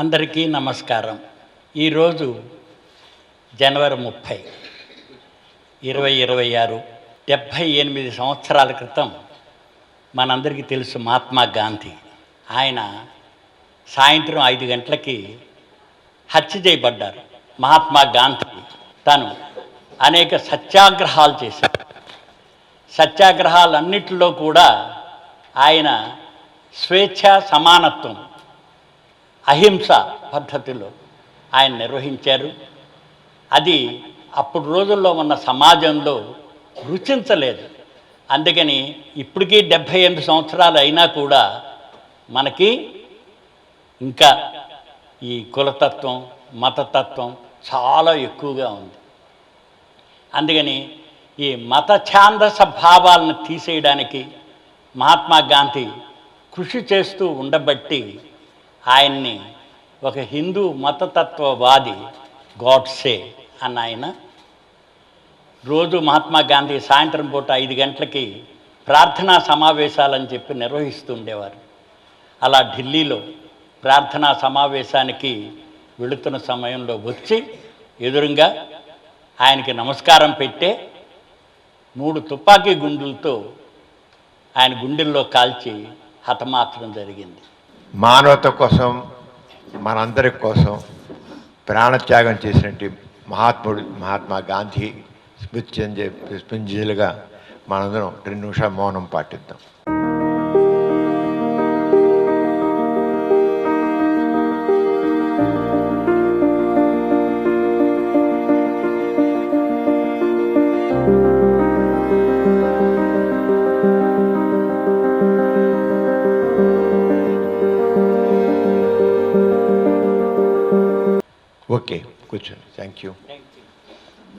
అందరికీ నమస్కారం. ఈరోజు జనవరి 30, 2026, 78 సంవత్సరాల క్రితం మనందరికీ తెలుసు మహాత్మా గాంధీ. ఆయన సాయంత్రం 5 గంటలకి హత్య చేయబడ్డారు. మహాత్మా గాంధీ తను అనేక సత్యాగ్రహాలు చేశారు. సత్యాగ్రహాలన్నిటిలో కూడా ఆయన స్వేచ్ఛ, సమానత్వం, అహింస పద్ధతిలో ఆయన నిర్వహించారు. అది అప్పుడు రోజుల్లో ఉన్న సమాజంలో రుచించలేదు. అందుకని ఇప్పటికీ 78 సంవత్సరాలు అయినా కూడా మనకి ఇంకా ఈ కులతత్వం, మతతత్వం చాలా ఎక్కువగా ఉంది. అందుకని ఈ మత ఛాందస భావాలను తీసేయడానికి మహాత్మా గాంధీ కృషి చేస్తూ ఉండబట్టి ఆయన్ని ఒక హిందూ మతతత్వవాది గాడ్సే అన్న ఆయన రోజు మహాత్మా గాంధీ సాయంత్రం పూట 5 గంటలకి ప్రార్థనా సమావేశాలని చెప్పి నిర్వహిస్తూ ఉండేవారు. అలా ఢిల్లీలో ప్రార్థనా సమావేశానికి వెళుతున్న సమయంలో వచ్చి ఎదురుగా ఆయనకి నమస్కారం పెట్టే 3 తుపాకీ గుండులతో ఆయన గుండెల్లో కాల్చి హతమార్చడం జరిగింది. మానవత కోసం, మనందరి కోసం ప్రాణత్యాగం చేసినట్టు మహాత్మా గాంధీ స్మృతింజలుగా మనందరం 2 నిమిషాలు మౌనం పాటిద్దాం. ఓకే, కూర్చోండి. Thank you.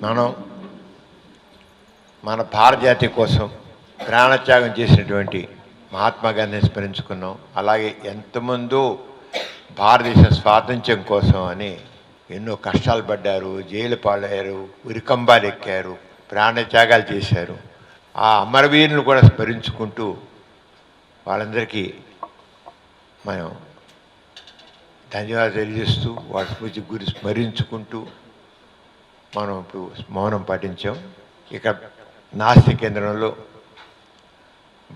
మనం మన భారత జాతి కోసం ప్రాణత్యాగం చేసినటువంటి మహాత్మా గాంధీని స్మరించుకున్నాం. అలాగే ఎంతమందో భారతదేశ స్వాతంత్ర్యం కోసం అని ఎన్నో కష్టాలు పడ్డారు, జైలు పాలయ్యారు, ఉరికంబాలు ఎక్కారు, ప్రాణత్యాగాలు చేశారు. ఆ అమరవీరులను కూడా స్మరించుకుంటూ వాళ్ళందరికీ మనం ధన్యవాదాలు తెలియజేస్తూ వాటి స్మృతి గురి స్మరించుకుంటూ మనం ఇప్పుడు మౌనం పాటించాం. ఇక నాస్తి కేంద్రంలో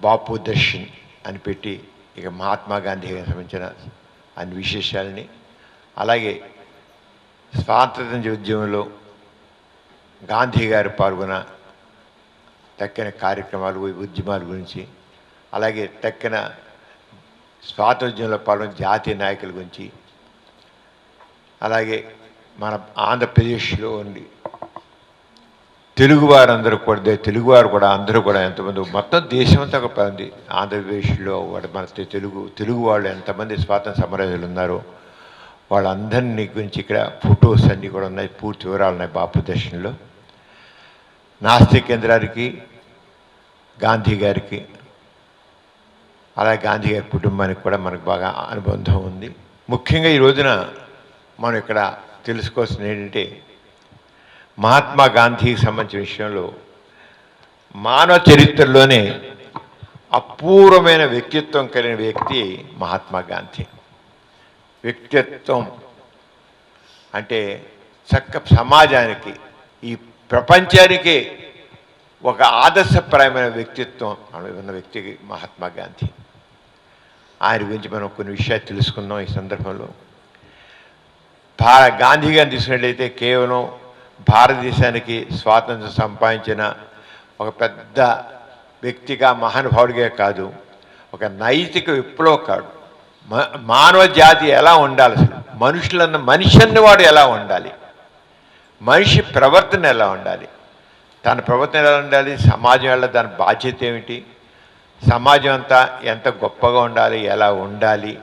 బాపు దర్శన్ అని పెట్టి ఇక మహాత్మా గాంధీ గారికి సంబంధించిన అన్ని విశేషాలని, అలాగే స్వాతంత్ర్య ఉద్యమంలో గాంధీ గారు పాల్గొన్న తక్కిన కార్యక్రమాలు, ఉద్యమాల గురించి, అలాగే తక్కిన స్వాతంత్ర్యంలో పాల్గొన్న జాతీయ నాయకుల గురించి, అలాగే మన ఆంధ్రప్రదేశ్లో ఉండి తెలుగువారు కూడా అందరూ కూడా ఎంతమంది, మొత్తం దేశమంతా ఉంది. ఆంధ్రప్రదేశ్లో మన తెలుగు వాళ్ళు ఎంతమంది స్వాతంత్ర సమరయోధులు ఉన్నారో వాళ్ళందరినీ గురించి ఇక్కడ ఫొటోస్ అన్నీ కూడా ఉన్నాయి, పూర్తి వివరాలు ఉన్నాయి బాపు దర్శన్లో. నాస్తి కేంద్రానికి, గాంధీ గారికి, అలాగే గాంధీ గారి కుటుంబానికి కూడా మనకు బాగా అనుబంధం ఉంది. ముఖ్యంగా ఈ రోజున మనం ఇక్కడ తెలుసుకోవాల్సింది ఏంటంటే, మహాత్మా గాంధీకి సంబంధించిన విషయంలో మానవ చరిత్రలోనే అపూర్వమైన వ్యక్తిత్వం కలిగిన వ్యక్తి మహాత్మా గాంధీ. వ్యక్తిత్వం అంటే సమాజానికి, ఈ ప్రపంచానికి ఒక ఆదర్శప్రాయమైన వ్యక్తిత్వం ఉన్న వ్యక్తి మహాత్మా గాంధీ. ఆయన గురించి మనం కొన్ని విషయాలు తెలుసుకుందాం ఈ సందర్భంలో. గాంధీ గారిని తీసుకున్నట్లయితే కేవలం భారతదేశానికి స్వాతంత్రం సంపాదించిన ఒక పెద్ద వ్యక్తిగా, మహానుభావుడిగా కాదు, ఒక నైతిక విప్లవకాడు. మానవ జాతి ఎలా ఉండాలి, అసలు మనిషి అన్నవాడు ఎలా ఉండాలి, మనిషి ప్రవర్తన ఎలా ఉండాలి, తన ప్రవర్తన ఎలా ఉండాలి, సమాజం వల్ల దాని బాధ్యత ఏమిటి, సమాజం అంతా ఎంత గొప్పగా ఉండాలి, ఎలా ఉండాలి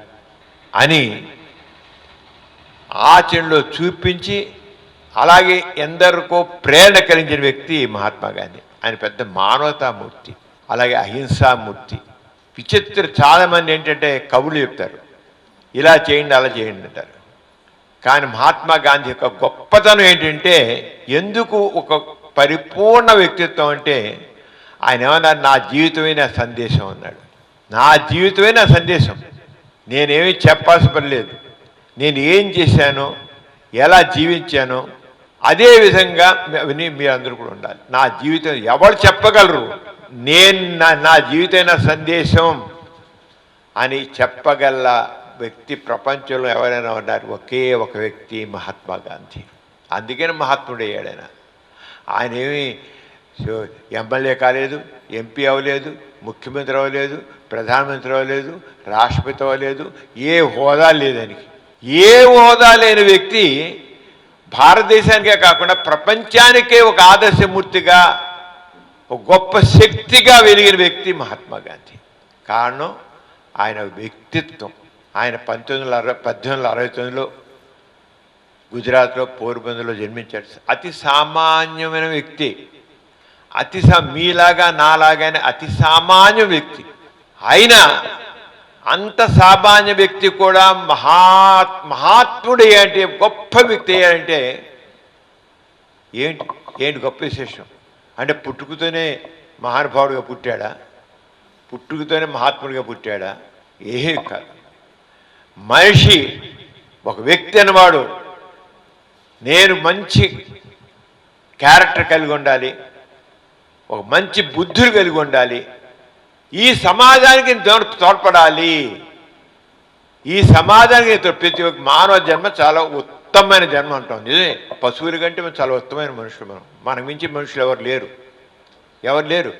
అని ఆచరణలో చూపించి, అలాగే ఎందరికో ప్రేరణ కలిగించిన వ్యక్తి మహాత్మా గాంధీ. ఆయన పెద్ద మానవతామూర్తి, అలాగే అహింసామూర్తి. చాలామంది ఏంటంటే కవులు చెప్తారు, ఇలా చేయండి అలా చేయండి అంటారు. కానీ మహాత్మా గాంధీ యొక్క గొప్పతనం ఏంటంటే, ఎందుకు ఒక పరిపూర్ణ వ్యక్తిత్వం అంటే, ఆయన ఏమన్నారు, నా జీవితమే నా సందేశం అన్నాడు. నా జీవితమే నా సందేశం, నేనేమీ చెప్పాల్సిన పని లేదు, నేను ఏం చేశానో, ఎలా జీవించానో అదే విధంగా విని మీరందరూ కూడా ఉండాలి. నా జీవితం ఎవరు చెప్పగలరు, నేను నా జీవితమైన సందేశం అని చెప్పగల వ్యక్తి ప్రపంచంలో ఎవరైనా ఉన్నారు, ఒకే ఒక వ్యక్తి, మహాత్మా గాంధీ. అందుకని మహాత్ముడు అయ్యాడు ఆయన. ఆయన ఏమి ఎమ్మెల్యే కాలేదు, ఎంపీ అవ్వలేదు, ముఖ్యమంత్రి అవ్వలేదు, ప్రధానమంత్రి అవ్వలేదు, రాష్ట్రపతి అవ్వలేదు, ఏ హోదా లేదానికి. ఏ హోదా లేని వ్యక్తి భారతదేశానికే కాకుండా ప్రపంచానికే ఒక ఆదర్శమూర్తిగా, ఒక గొప్ప శక్తిగా వెలిగిన వ్యక్తి మహాత్మా గాంధీ. కారణం ఆయన వ్యక్తిత్వం. ఆయన 1869లో గుజరాత్లో పోర్బందర్లో జన్మించాడు. అతి సామాన్యమైన వ్యక్తి, మీలాగా నాలాగానే అతి సామాన్య వ్యక్తి. అయినా అంత సామాన్య వ్యక్తి కూడా మహాత్ముడు అంటే, గొప్ప వ్యక్తి అంటే ఏంటి గొప్ప విశేషం అంటే, పుట్టుకతోనే మహానుభావుడిగా పుట్టాడా, పుట్టుకతోనే మహాత్ముడిగా పుట్టాడా? ఏమీ కాదు. మనిషి, ఒక వ్యక్తి అన్నవాడు నేను మంచి క్యారెక్టర్ కలిగి ఉండాలి, ఒక మంచి బుద్ధులు కలిగి ఉండాలి, ఈ సమాజానికి తోడ్పడాలి. ఈ సమాజానికి ప్రతి ఒక్క మానవ జన్మ చాలా ఉత్తమమైన జన్మ అంటాం. నిజమే, పశువుల కంటే చాలా ఉత్తమమైన మనుషులు. మనకు మించి మనుషులు ఎవరు లేరు.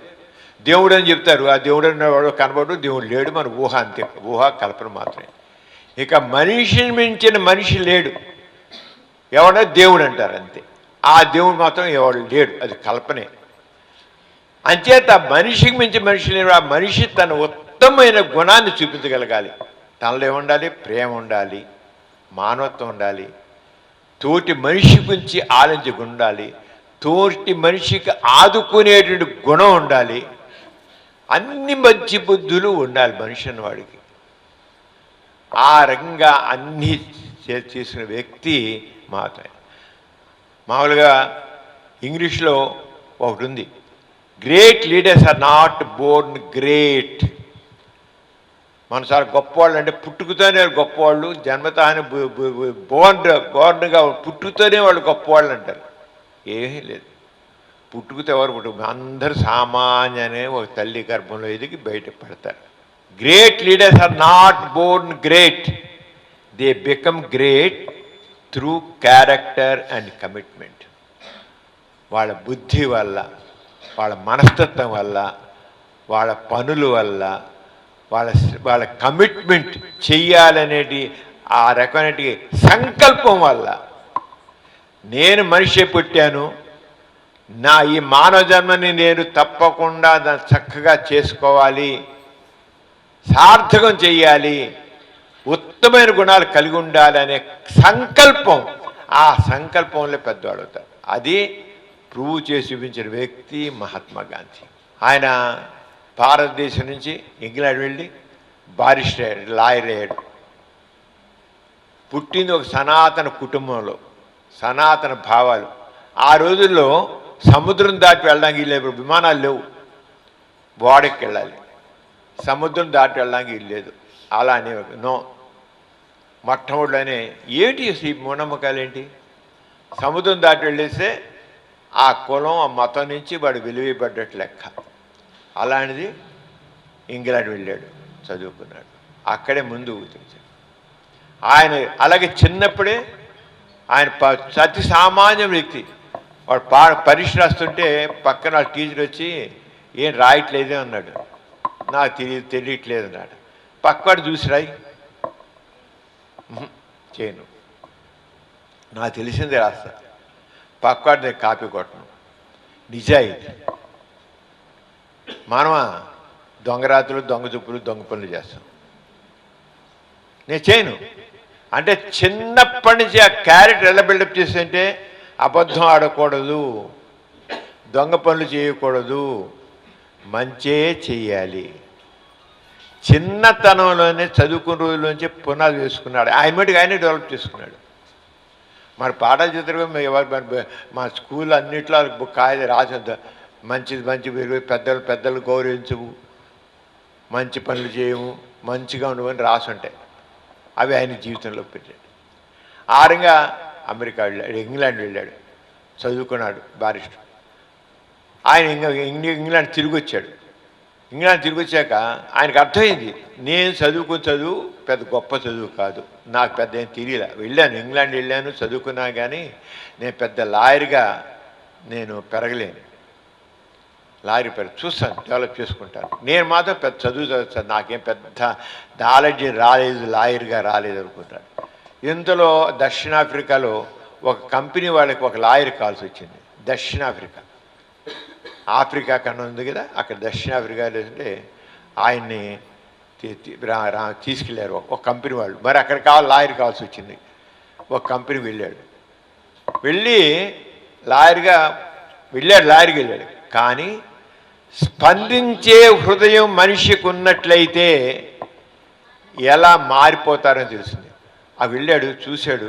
దేవుడు అని చెప్తారు, ఆ దేవుడు అనేవాడు కనబడు, దేవుడు లేడు, మన ఊహ అంతే, ఊహ కల్పన మాత్రమే. ఇక మనిషిని మించిన మనిషి లేడు, ఎవడో దేవుడు అంటారు అంతే. ఆ దేవుడు మాత్రం ఎవడు లేడు, అది కల్పనే. అంచేత మనిషికి మించి మనిషి లేడు. ఆ మనిషి తన ఉత్తమమైన గుణాన్ని చూపించగలగాలి. తనలో ఏముండాలి? ప్రేమ ఉండాలి, మానవత్వం ఉండాలి, తోటి మనిషి గురించి ఆలోచించి ఉండాలి, తోటి మనిషికి ఆదుకునేటువంటి గుణం ఉండాలి, అన్ని మంచి బుద్ధులు ఉండాలి మనిషి అన్నవాడికి. ఆ రకంగా అన్నీ చేసిన వ్యక్తి మాత్రమే. మామూలుగా ఇంగ్లీష్లో ఒకటి ఉంది, great leaders are not born great. మన చాలా గొప్పవాళ్ళు అంటే పుట్టుకతోనే గొప్పవాళ్ళు, జన్మతానే బోర్న్గా పుట్టుకతోనే వాళ్ళు గొప్పవాళ్ళు అంటారు. ఏమీ లేదు, పుట్టుకతో ఎవరు అందరూ సామాన్యనే ఒక తల్లి గర్భంలో ఎదిగి బయట పడతారు. Great leaders are not born great, they become great through character and commitment. వాళ్ళ బుద్ధి వల్ల, వాళ్ళ మనస్తత్వం వల్ల, వాళ్ళ పనుల వల్ల, వాళ్ళ కమిట్మెంట్ చెయ్యాలనేటి ఆ రకమైన సంకల్పం వల్ల. నేను మనిషి పుట్టాను, నా ఈ మానవ జన్మని నేను తప్పకుండా దాన్ని చక్కగా చేసుకోవాలి, సార్థకం చెయ్యాలి, ఉత్తమైన గుణాలు కలిగి ఉండాలి అనే సంకల్పం, ఆ సంకల్పంలో పెద్దవాడు అవుతారు. అది ప్రూవ్ చేసి చూపించిన వ్యక్తి మహాత్మా గాంధీ. ఆయన భారతదేశం నుంచి ఇంగ్లాండ్ వెళ్ళి బారిస్టర్ అయ్యాడు, లాయర్ అయ్యాడు. పుట్టింది ఒక సనాతన కుటుంబంలో, సనాతన భావాలు. ఆ రోజుల్లో సముద్రం దాటి వెళ్ళడానికి వీల్లేదు, విమానాలు లేవు, ఓడకి వెళ్ళాలి, సముద్రం దాటి వెళ్ళడానికి వీల్లేదు. అలా అనేవాడు. నో, మొట్టమొదటిలోనే ఏంటి ఈ మూఢనమ్మకాలు ఏంటి, సముద్రం దాటి వెళ్ళేస్తే ఆ కులం, ఆ మతం నుంచి వాడు వెలువబడ్డట్టు లెక్క. అలాంటిది ఇంగ్లాండ్ వెళ్ళాడు, చదువుకున్నాడు, అక్కడే ముందు ఊతించాడు. ఆయన అలాగే చిన్నప్పుడే ఆయన అతి సామాన్య వ్యక్తి. వాడు పరీక్ష రాస్తుంటే పక్కన టీచర్ వచ్చి ఏం రాయట్లేదే అన్నాడు. నాకు తెలియట్లేదు అన్నాడు. పక్కవాడు చూసి రాయి, చేయను, నాకు తెలిసిందే రాస్తా. పక్కవాడు నేను కాపీ కొట్టను. నిజాయితీ. మనమా దొంగరాత్రులు, దొంగ చూపులు, దొంగ పనులు చేస్తాం. నేను చేయను అంటే చిన్నప్పటి నుంచి ఆ క్యారెక్టర్ ఎలా బిల్డప్ చేస్తుంటే అబద్ధం ఆడకూడదు, దొంగ పనులు చేయకూడదు, మంచే చెయ్యాలి. చిన్నతనంలోనే చదువుకున్న రోజుల్లోంచి పునాది వేసుకున్నాడు. ఆయన మటుకు ఆయనే డెవలప్ చేసుకున్నాడు. మరి పాఠాలు చదువు మా స్కూల్ అన్నిట్లో కాయలు రాసొద్దా, మంచి పెద్దలు గౌరవించవు, మంచి పనులు చేయము, మంచిగా ఉండవని రాసి ఉంటాయి. అవి ఆయన జీవితంలో పెట్టాడు. ఆరంగా అమెరికా వెళ్ళాడు, ఇంగ్లాండ్ వెళ్ళాడు, చదువుకున్నాడు బారిస్టర్. ఆయన ఇంగ్లాండ్ తిరిగి వచ్చాడు. ఇంగ్లాండ్ తిరిగి వచ్చాక ఆయనకు అర్థమైంది, నేను చదువు పెద్ద గొప్ప చదువు కాదు, నాకు పెద్ద ఏం తెలియలే. వెళ్ళాను, ఇంగ్లాండ్ వెళ్ళాను, చదువుకున్నా, కానీ నేను పెద్ద లాయర్గా నేను పెరగలేను. లాయర్ చూస్తాను, డెవలప్ చేసుకుంటాను. నేను మాత్రం పెద్ద చదువు చదువుతాను, నాకేం పెద్ద నాలెడ్జ్ రాలేదు, లాయర్గా రాలేదు అనుకుంటాను. ఇంతలో దక్షిణాఫ్రికాలో ఒక కంపెనీ వాళ్ళకి ఒక లాయర్ కావాల్సి వచ్చింది. దక్షిణాఫ్రికా, ఆఫ్రికా కన్నా ఉంది కదా, అక్కడ దక్షిణాఫ్రికా లేదంటే ఆయన్ని తీసుకెళ్ళారు ఒక కంపెనీ వాళ్ళు. మరి అక్కడ లాయర్ కావాల్సి వచ్చింది. ఒక కంపెనీ వెళ్ళాడు, వెళ్ళి లాయర్గా వెళ్ళాడు. కానీ స్పందించే హృదయం మనిషికి ఉన్నట్లయితే ఎలా మారిపోతారని తెలిసింది. వెళ్ళాడు, చూశాడు.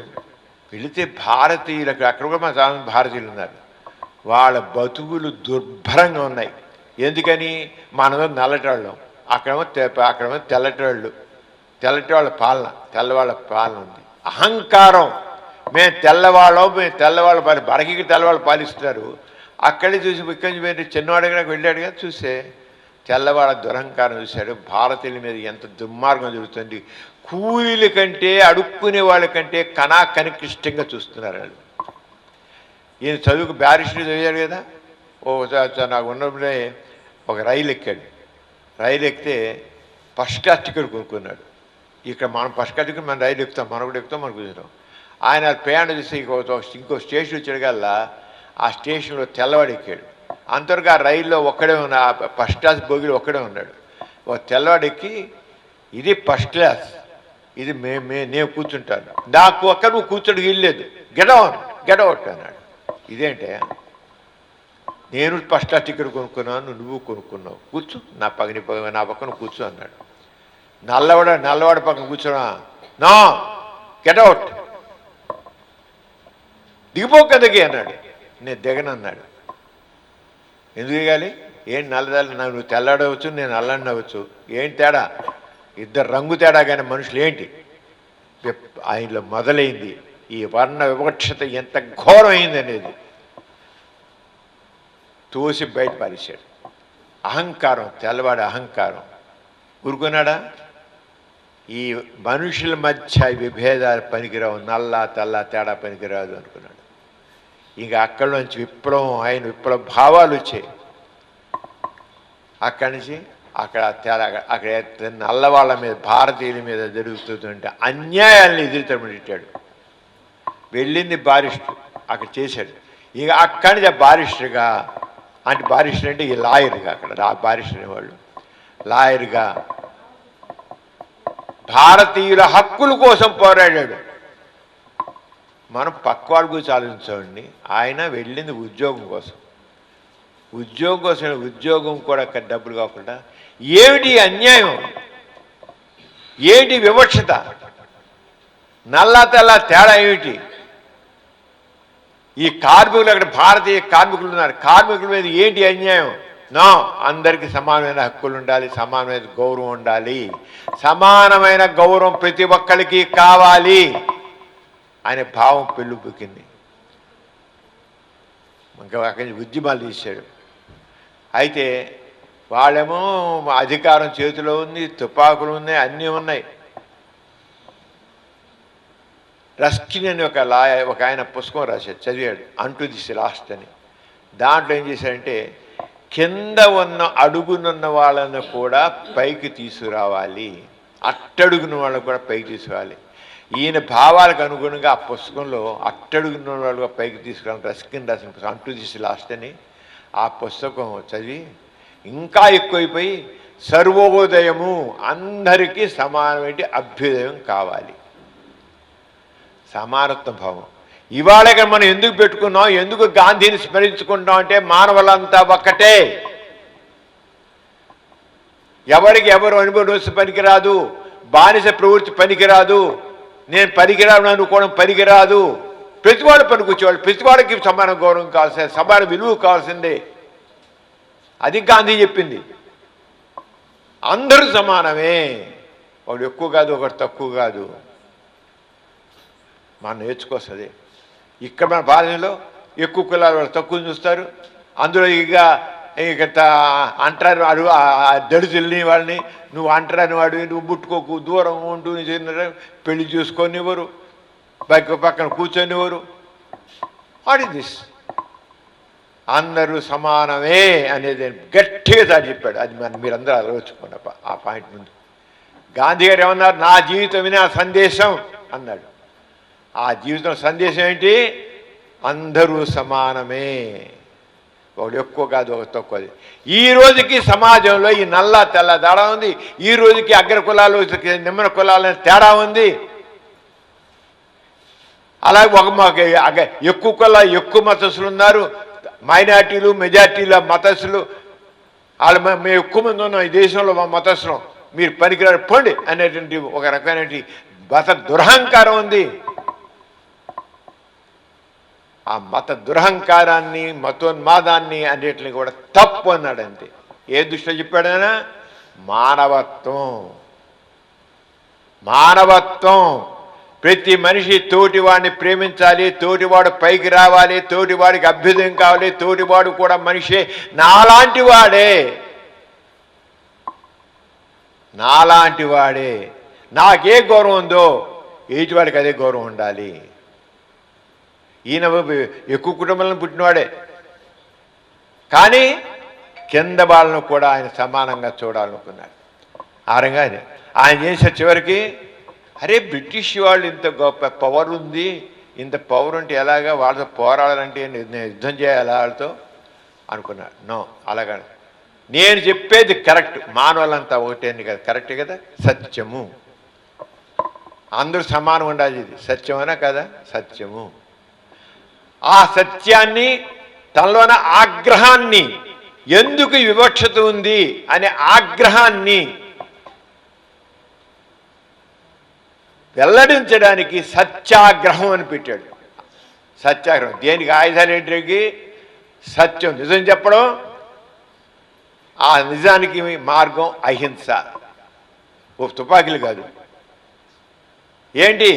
వెళితే భారతీయులకు, అక్కడ కూడా మన చాలా భారతీయులు ఉన్నారు, వాళ్ళ బతుకులు దుర్భరంగా ఉన్నాయి. ఎందుకని? మనలో నల్లటోళ్ళం, అక్కడేమో తెల్లటివాళ్ళ పాలన, తెల్లవాళ్ళ పాలన ఉంది. అహంకారం, మేము తెల్లవాళ్ళ బరకి తెల్లవాళ్ళు పాలిస్తున్నారు. అక్కడే చూసి ఇక్కడి నుంచి మీరు చిన్నవాడిగా వెళ్ళాడు కదా, చూస్తే తెల్లవాళ్ళ దురహంకారం చూశాడు. భారతీయుల మీద ఎంత దుర్మార్గం జరుగుతుంది. కూలీల కంటే, అడుక్కునే వాళ్ళ కంటే కనికృష్టంగా చూస్తున్నారు వాళ్ళు. ఈయన చదువుకు బ్యారిస్టర్ చదివాడు కదా. నాకు ఉన్నప్పుడే ఒక రైలు ఎక్కాడు. రైలు ఎక్కితే ఫస్ట్ క్లాస్ టికెట్ కొనుక్కున్నాడు. ఇక్కడ మనం ఫస్ట్ క్లాస్ టికెట్, మనం రైలు ఎక్కుతాం, మనం కూడా ఎక్కుతాం, మనం కూర్చుంటాం. ఆయన ప్రయాణం చేసి ఇంకో స్టేషన్ వచ్చేటికల్లా ఆ స్టేషన్లో తెల్లవాడు ఎక్కాడు. అంతవరకు ఆ రైల్లో ఒక్కడే ఉన్న, ఫస్ట్ క్లాస్ బోగిలో ఒక్కడే ఉన్నాడు. ఒక తెల్లవాడు ఎక్కి, ఇది ఫస్ట్ క్లాస్, ఇది నేను కూర్చుంటాను, నాకు ఒక్క నువ్వు కూర్చోడు వీల్లేదు, గెడౌట్ అన్నాడు. ఇదేంటే, నేను ఫస్ట్ క్లాస్ టికెట్ కొనుక్కున్నాను, నువ్వు కొనుక్కున్నావు, కూర్చో, నా పక్కన కూర్చో అన్నాడు. నల్లవాడు పక్కన కూర్చోనా, నో గెడౌట్, దిగిపోకదకి అన్నాడు. నేను దిగనన్నాడు. ఎందుకు దిగాలి? ఏంటి నువ్వు తెల్లాడవచ్చు, నేను నల్లని అవ్వచ్చు, ఏంటి తేడా? ఇద్దరు రంగు తేడా, కానీ మనుషులు ఏంటి? ఆయనలో మొదలైంది ఈ వర్ణ వివక్షత ఎంత ఘోరమైంది అనేది. తోసి బయట పారేశాడు. అహంకారం, తెల్లవాడి అహంకారం. ఊరుకున్నాడా? ఈ మనుషుల మధ్య విభేదాలు పనికిరావు, నల్ల తెల్ల తేడా పనికిరాదు అనుకున్నాడు. ఇంకా అక్కడి నుంచి విప్లవ భావాలు వచ్చాయి. అక్కడి నుంచి అక్కడ నల్లవాళ్ళ మీద, భారతీయుల మీద జరుగుతుంటే అన్యాయాలను ఎదురుతమిట్టాడు. వెళ్ళింది బారిస్టర్, అక్కడ చేశాడు. ఇక అక్కడి నుంచి బారిస్టర్గా, బారిస్టర్ అంటే ఈ లాయర్గా, అక్కడ బారిస్టర్ అనేవాళ్ళు లాయర్గా భారతీయుల హక్కుల కోసం పోరాడాడు. మనం పక్కవాడి గురించి ఆలోచించండి. ఆయన వెళ్ళింది ఉద్యోగం కోసం, ఉద్యోగం కూడా అక్కడ డబ్బులు కాకుండా. ఏమిటి అన్యాయం, ఏంటి వివక్షత, నల్ల తెల్ల తేడా ఏమిటి? ఈ కార్మికులు, అక్కడ భారతీయ కార్మికులు ఉన్నారు, కార్మికుల మీద ఏంటి అన్యాయం? నో, అందరికీ సమానమైన హక్కులు ఉండాలి, సమానమైన గౌరవం ఉండాలి, సమానమైన గౌరవం ప్రతి ఒక్కరికి కావాలి అనే భావం పెళ్ళుబుకింది. ఇంకా అక్కడి నుంచి ఉద్యమాలు తీశాడు. అయితే వాళ్ళేమో అధికారం చేతిలో ఉంది, తుపాకులు ఉన్నాయి, అన్నీ ఉన్నాయి. రస్కిన్ అని ఒక ఆయన పుస్తకం రాశాడు, చదివాడు, అంటూ దిస్ లాస్ట్ అని. దాంట్లో ఏం చేశాడంటే, కింద ఉన్న అడుగునున్న వాళ్ళను కూడా పైకి తీసుకురావాలి, అట్టడుగున వాళ్ళని కూడా పైకి తీసుకురావాలి. ఈయన భావాలకు అనుగుణంగా ఆ పుస్తకంలో అట్టడుగున్న వాళ్ళుగా పైకి తీసుకురావాలి రస్కిన్ రాసిన పుస్తకం అంటూ దిస్ లాస్ట్ అని. ఆ పుస్తకం చదివి ఇంకా ఎక్కువైపోయి, సర్వోదయము, అందరికీ సమానమైన అభ్యుదయం కావాలి, సమానత్వ భావం. ఇవాళ మనం ఎందుకు పెట్టుకున్నాం, ఎందుకు గాంధీని స్మరించుకుంటాం అంటే, మానవులంతా ఒక్కటే, ఎవరికి ఎవరు అనుభవం పనికిరాదు, బానిస ప్రవృత్తి పనికిరాదు, నేను పనికిరాను అనుకోవడం పనికిరాదు, ప్రతివాడు పనికొచ్చేవాళ్ళు, ప్రతివాడికి సమాన గౌరవం కావాల్సిందే, సమాన విలువ కావాల్సిందే. అది గాంధీ చెప్పింది. అందరూ సమానమే, ఒకడు ఎక్కువ కాదు, ఒకడు తక్కువ కాదు. మనం నేర్చుకొస్తుంది. ఇక్కడ మన భారతదేశంలో ఎక్కువ కులాల వాళ్ళు తక్కువ చూస్తారు. అందులో ఇక అంటారు అడుగు దళితుల్ని వాళ్ళని నువ్వు అంటారని వాడు నువ్వు ముట్టుకోకు దూరం ఉంటూ పెళ్లి చూసుకొనివ్వరు, పక్కన కూర్చొనివ్వరు. What is this? అందరూ సమానమే అనేది గట్టిగా సార్ చెప్పాడు. అది మీరందరూ ఆలోచించుకోండి ఆ పాయింట్ ముందు. గాంధీ గారు ఏమన్నారు? నా జీవితమే నా సందేశం అన్నాడు. ఆ జీవితం సందేశం ఏంటి? అందరూ సమానమే, ఒకడు ఎక్కువ కాదు ఒక తక్కువది. ఈ రోజుకి సమాజంలో ఈ నల్ల తెల్ల తేడా ఉంది. ఈ రోజుకి అగ్ర కులాలు నిమ్మన కులాలని తేడా ఉంది. అలాగే మాకు ఎక్కువ మతస్థులు ఉన్నారు, మైనార్టీలు మెజార్టీల మతస్థులు వాళ్ళు మేము ఎక్కువ మంది ఉన్నాం ఈ దేశంలో, మా మతస్థులం, మీరు పనికిరాడు పోండి అనేటువంటి ఒక రకమైనటువంటి మత దురహంకారం ఉంది. ఆ మత దురహంకారాన్ని మతోన్మాదాన్ని అన్నిటిని కూడా తప్పు అన్నాడు. అంతే. ఏ దృష్టిలో చెప్పాడైనా? మానవత్వం. మానవత్వం. ప్రతి మనిషి తోటివాడిని ప్రేమించాలి, తోటివాడు పైకి రావాలి, తోటివాడికి అభ్యుదయం కావాలి, తోటివాడు కూడా మనిషే, నాలాంటి వాడే, నాలాంటి వాడే. నాకే గౌరవం ఉందో ఎదుటివాడికి అదే గౌరవం ఉండాలి. ఈయన ఎక్కువ కుటుంబంలో పుట్టినవాడే, కానీ కింద వాళ్ళను కూడా ఆయన సమానంగా చూడాలనుకున్నాడు. ఆ రంగానే ఆయన చేసే చివరికి అరే బ్రిటిష్ వాళ్ళు ఇంత గొప్ప పవర్ ఉంది, ఇంత పవర్ ఉంటే ఎలాగా వాళ్ళతో పోరాడాలంటే యుద్ధం చేయాలి వాళ్ళతో అనుకున్నాడు. నో, అలాగా నేను చెప్పేది కరెక్ట్, మానవులంతా ఒకటే కదా, కరెక్టే కదా, సత్యము, అందరూ సమానం ఉండాలి. ఇది సత్యమేనా కదా? సత్యము. ఆ సత్యాన్ని, తనలోన ఆగ్రహాన్ని, ఎందుకు వివక్షత ఉంది అనే ఆగ్రహాన్ని వెల్లడించడానికి సత్యాగ్రహం అని పెట్టాడు. సత్యాగ్రహం దేనికి? ఆయుధాలు ఏంటికి? సత్యం, నిజం చెప్పడం. ఆ నిజానికి మార్గం అహింస. ఓ తుపాకీలు కాదు. ఏంటి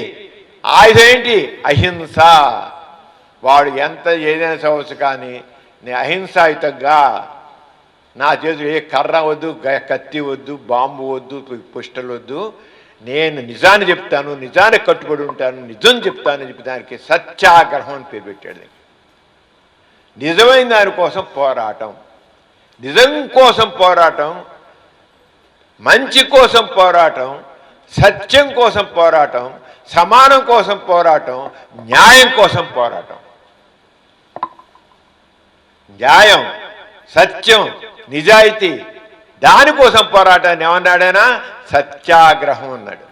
ఆయుధం? ఏంటి? అహింస. వాడు ఎంత ఏదైనా చవచ్చు, కానీ నేను అహింసాయుతంగా నా చేతులు ఏ కర్ర వద్దు, కత్తి వద్దు, బాంబు వద్దు, పుష్టలు వద్దు, నేను నిజాన్ని చెప్తాను, నిజానికి కట్టుబడి ఉంటాను, నిజం చెప్తానని చెప్పి దానికి సత్యాగ్రహం అని పేరు పెట్టాడు. నిజమైన దానికోసం పోరాటం, నిజం కోసం పోరాటం, మంచి కోసం పోరాటం, సత్యం కోసం పోరాటం, సమానం కోసం పోరాటం, న్యాయం కోసం పోరాటం. న్యాయం, సత్యం, నిజాయితీ, దానికోసం పోరాటాన్ని ఏమన్నాడైనా? సత్యాగ్రహం అన్నాడు.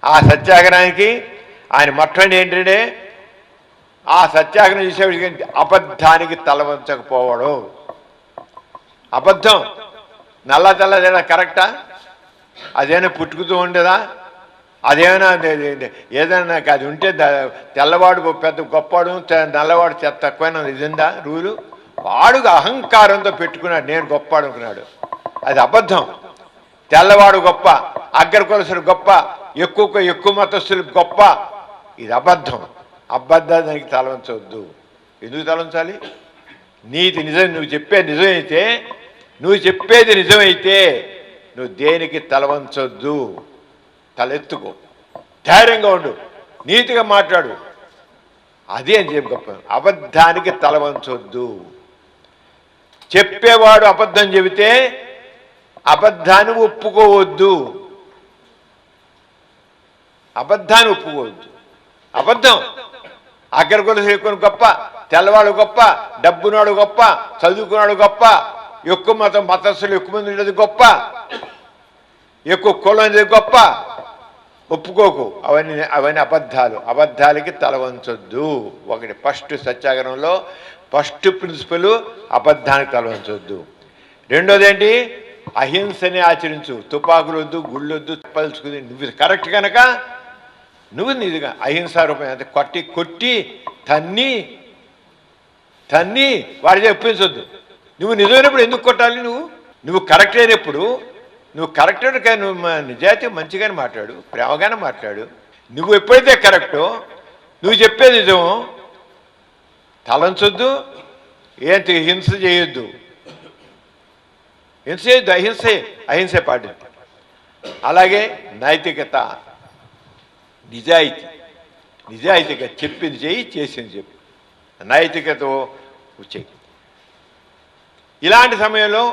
ఆ సత్యాగ్రహానికి ఆయన మొట్టమొదటి ఏంటంటే, ఆ సత్యాగ్రహం చేసేవాడికి అబద్ధానికి తలవంచకపోవడం. అబద్ధం నల్ల తెల్ల కరెక్టా? అదేనా పుట్టుకుతూ ఉండేదా? అదేమైనా ఏదైనా అది ఉంటే తెల్లవాడు పెద్ద గొప్పవాడు, నల్లవాడు తక్కువైనా ఇదిందా రూలు? వాడుగా అహంకారంతో పెట్టుకున్నాడు, నేను గొప్పవాడు అనుకున్నాడు. అది అబద్ధం. తెల్లవాడు గొప్ప, అగ్ర కులసులు గొప్ప, ఎక్కువ మతస్థులు గొప్ప, ఇది అబద్ధం. అబద్ధానికి తలవంచవద్దు. ఎందుకు తలవంచాలి? నీతి నిజం, నువ్వు చెప్పేది నిజమైతే, నువ్వు చెప్పేది నిజమైతే నువ్వు దేనికి తలవంచొద్దు. తలెత్తుకో, ధైర్యంగా ఉండు, నీతిగా మాట్లాడు. అదే అని చెప్పి గొప్ప. అబద్ధానికి తలవంచొద్దు. చెప్పేవాడు అబద్ధం చెబితే అబద్ధాన్ని ఒప్పుకోవద్దు. అబద్ధాన్ని ఒప్పుకోవద్దు. అబద్ధం. అగ్రకులసులు ఎక్కువ గొప్ప, తెల్లవాడు గొప్ప, డబ్బునాడు గొప్ప, చదువుకున్నాడు గొప్ప, ఎక్కువ మతస్థులు ఎక్కువ మంది ఉండేది గొప్ప, ఎక్కువ కులం అనేది గొప్ప. ఒప్పుకోకు. అవన్నీ అబద్ధాలు. అబద్ధాలకి తలవంచొద్దు. ఒకటి ఫస్ట్ సత్యాగ్రహంలో ఫస్ట్ ప్రిన్సిపల్ అబద్ధానికి తలవంచొద్దు. రెండోది ఏంటి? అహింసని ఆచరించు. తుపాకులు వద్దు, గుళ్ళొద్దు, చెప్పలుచుకుంది. నువ్వు కరెక్ట్ కనుక నువ్వు నిజంగా అహింసా రూపం అంటే కొట్టి తన్ని వాడికి ఒప్పించొద్దు. నువ్వు నిజమైనప్పుడు ఎందుకు కొట్టాలి? నువ్వు కరెక్ట్ అయినప్పుడు నువ్వు కరెక్ట్, నువ్వు నిజాయితీ మంచిగానే మాట్లాడు, ప్రేమగానే మాట్లాడు. నువ్వు ఎప్పుడైతే కరెక్టో, నువ్వు చెప్పేది నిజమో, తలంచొద్దు, ఏంటి హింస చేయొద్దు. హింస చేయొద్దు, అహింసే పాటించు. అలాగే నైతికత, నిజాయితీగా చెప్పింది చెయ్యి, చేసింది చెప్పు, నైతికతో చెయ్యి. ఇలాంటి సమయంలో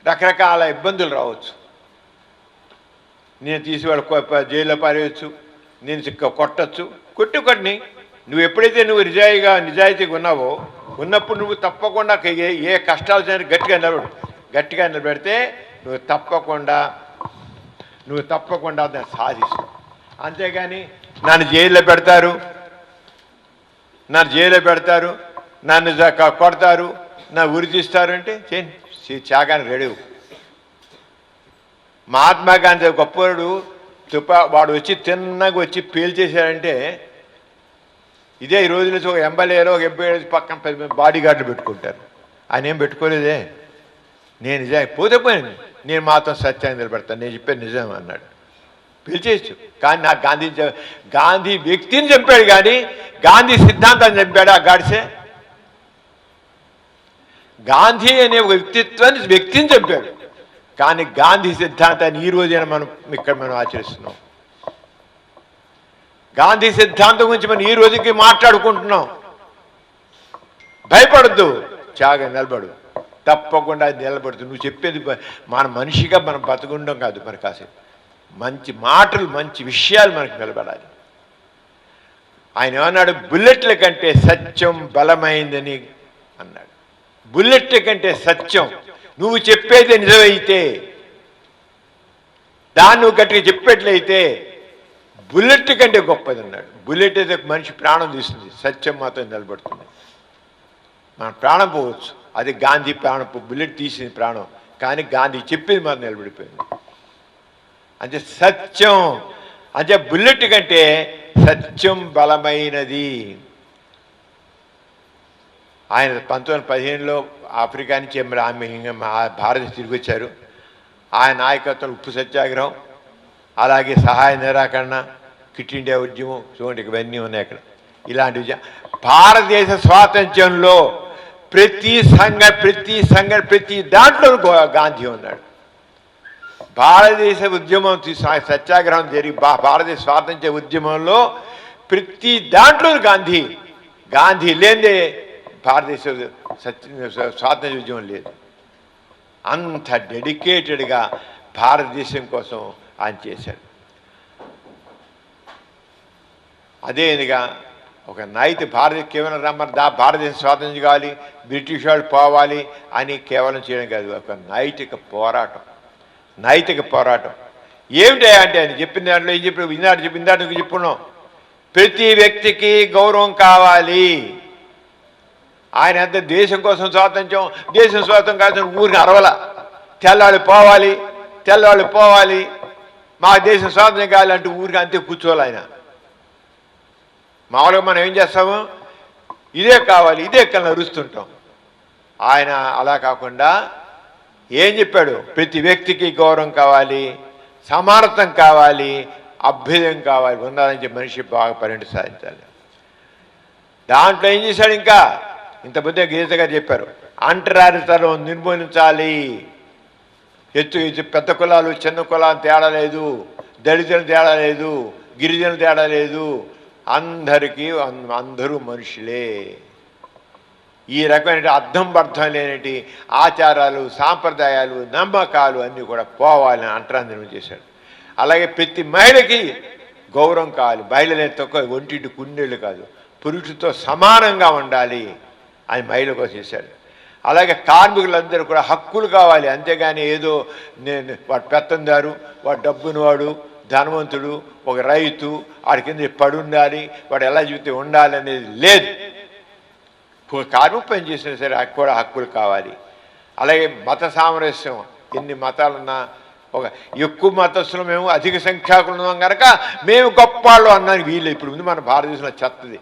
రకరకాల ఇబ్బందులు రావచ్చు. నేను తీసి వాళ్ళు జైల్లో పారేయచ్చు, నేను కొట్టచ్చు, కొట్టుకొని నువ్వు ఎప్పుడైతే నువ్వు నిజాయితీగా ఉన్నప్పుడు నువ్వు తప్పకుండా ఏ కష్టాలు చేయని గట్టిగా నిలబెడితే నువ్వు తప్పకుండా దాన్ని సాధిస్తావు. అంతేగాని నన్ను జైల్లో పెడతారు, నన్ను కొడతారు, నా ఉరి తీస్తారు అంటే త్యాగాన్ని రెడీవు. మహాత్మా గాంధీ గొప్పవాడు, వాడు వచ్చి తిన్నగా వచ్చి పేల్చేశాడంటే ఇదే ఈ రోజు నుంచి ఒక ఎమ్మెల్యేలో ఒక ఎంపీ పక్కన బాడీ గార్డులు పెట్టుకుంటారు. ఆయన ఏం పెట్టుకోలేదే. నేను నిజం పోయింది, నేను మాత్రం సత్యాన్ని నిలబెడతాను, నేను చెప్పేది నిజం అన్నాడు. పిలిచేయచ్చు. కానీ నాకు గాంధీ వ్యక్తిని చంపాడు, కానీ గాంధీ సిద్ధాంతాన్ని చంపాడు ఆ గాడిసే. గాంధీ అనే ఒక వ్యక్తిని చంపాడు, కానీ గాంధీ సిద్ధాంతాన్ని ఈ రోజైనా మనం ఆచరిస్తున్నాం. గాంధీ సిద్ధాంతం గురించి మనం ఈ రోజుకి మాట్లాడుకుంటున్నాం. భయపడద్దు, నిలబడు, తప్పకుండా నిలబడుతుంది. నువ్వు చెప్పేది మన మనిషిగా మనం బతుకుండం కాదు, మరి కాసేపు మంచి మాటలు, మంచి విషయాలు మనకు నిలబడాలి. ఆయన ఏమన్నాడు, బుల్లెట్ల కంటే సత్యం బలమైందని అన్నాడు. బుల్లెట్ల కంటే సత్యం, నువ్వు చెప్పేది నిజమైతే, దాన్ని నువ్వు గట్టిగా చెప్పేట్లయితే బుల్లెట్ కంటే గొప్పది అన్నాడు. బుల్లెట్ అయితే మనిషి ప్రాణం తీస్తుంది, సత్యం మాత్రం నిలబడుతుంది. మన ప్రాణం పోవచ్చు, అది గాంధీ ప్రాణం, బుల్లెట్ తీసింది ప్రాణం, కానీ గాంధీ చెప్పింది మాత్రం నిలబడిపోయింది. అంటే సత్యం, అంటే బుల్లెట్ కంటే సత్యం బలమైనది. ఆయన 1915లో ఆఫ్రికా నుంచి భారతదేశం తిరిగి వచ్చారు. ఆయన నాయకత్వం ఉప్పు సత్యాగ్రహం, అలాగే సహాయ నిరాకరణ, క్విట్ ఇండియా ఉద్యమం, చూడండి ఇవన్నీ ఉన్నాయి అక్కడ. ఇలాంటి భారతదేశ స్వాతంత్ర్యంలో ప్రతి దాంట్లో గాంధీ ఉన్నాడు. భారతదేశ ఉద్యమం సత్యాగ్రహం జరిగి భారతదేశ స్వాతంత్ర్య ఉద్యమంలో ప్రతి దాంట్లో గాంధీ లేదే భారతదేశ స్వాతంత్ర్య ఉద్యమం లేదు. అంత డెడికేటెడ్గా భారతదేశం కోసం ఆయన చేశాడు. అదేవిధంగా ఒక కేవలం భారతదేశం స్వాతంత్రం కావాలి, బ్రిటిష్ వాళ్ళు పోవాలి అని కేవలం చేయడం కాదు, ఒక నైతిక పోరాటం. ఏమిటా అంటే ఆయన చెప్పిన దాంట్లో ఏం చెప్పి ఇందాక చెప్పుకున్నాం, ప్రతి వ్యక్తికి గౌరవం కావాలి. ఆయన అంత దేశం కోసం స్వాతంత్రం కావాల్సిన ఊరిని అరవల, తెల్లవాళ్ళు పోవాలి, మా దేశం స్వాతంత్రం కావాలంటూ ఊరికి అంతే కూర్చోవాలి. ఆయన మామూలుగా మనం ఏం చేస్తాము, ఇదే కావాలి, ఇదే అరుస్తుంటాం. ఆయన అలా కాకుండా ఏం చెప్పాడు, ప్రతి వ్యక్తికి గౌరవం కావాలి, సమానత్వం కావాలి, అభ్యుదయం కావాలి, ఉండాలని చెప్పి మనిషి బాగా పరిణతి సాధించాలి. దాంట్లో ఏం చేశాడు, ఇంకా ఇంతమంది గీత గారు చెప్పారు, అంటరానితనం నిర్మూలించాలి. పెద్ద కులాలు చిన్న కులాలు తేడా లేదు, దళితులు తేడా లేదు, గిరిజనులు తేడా లేదు, అందరూ మనుషులే. ఈ రకమైన అర్థం లేనటి ఆచారాలు, సాంప్రదాయాలు, నమ్మకాలు అన్నీ కూడా పోవాలని అంటరాంతరం చేశాడు. అలాగే ప్రతి మహిళకి గౌరవం కావాలి, మహిళలే తక్కువ ఒంటింటి కుండేళ్ళు కాదు, పురుషులతో సమానంగా ఉండాలి అని మహిళ కోసం చేశాడు. అలాగే కార్మికులందరూ కూడా హక్కులు కావాలి, అంతేగాని ఏదో వాడు పెత్తందారు, వాడు డబ్బునివాడు, ధనవంతుడు, ఒక రైతు, వాడి కింద పడి ఉండాలి, వాడు ఎలా జీవితం ఉండాలి అనేది లేదు. కార్మిక పని చేసినా సరే కూడా హక్కులు కావాలి. అలాగే మత సామరస్యం, ఎన్ని మతాలున్నా ఒక ఎక్కువ మతస్థులు మేము అధిక సంఖ్యాకులు ఉన్నాం కనుక మేము గొప్ప వాళ్ళు అన్నానికి వీళ్ళు ఇప్పుడు ఉంది మన భారతదేశంలో చెత్తది.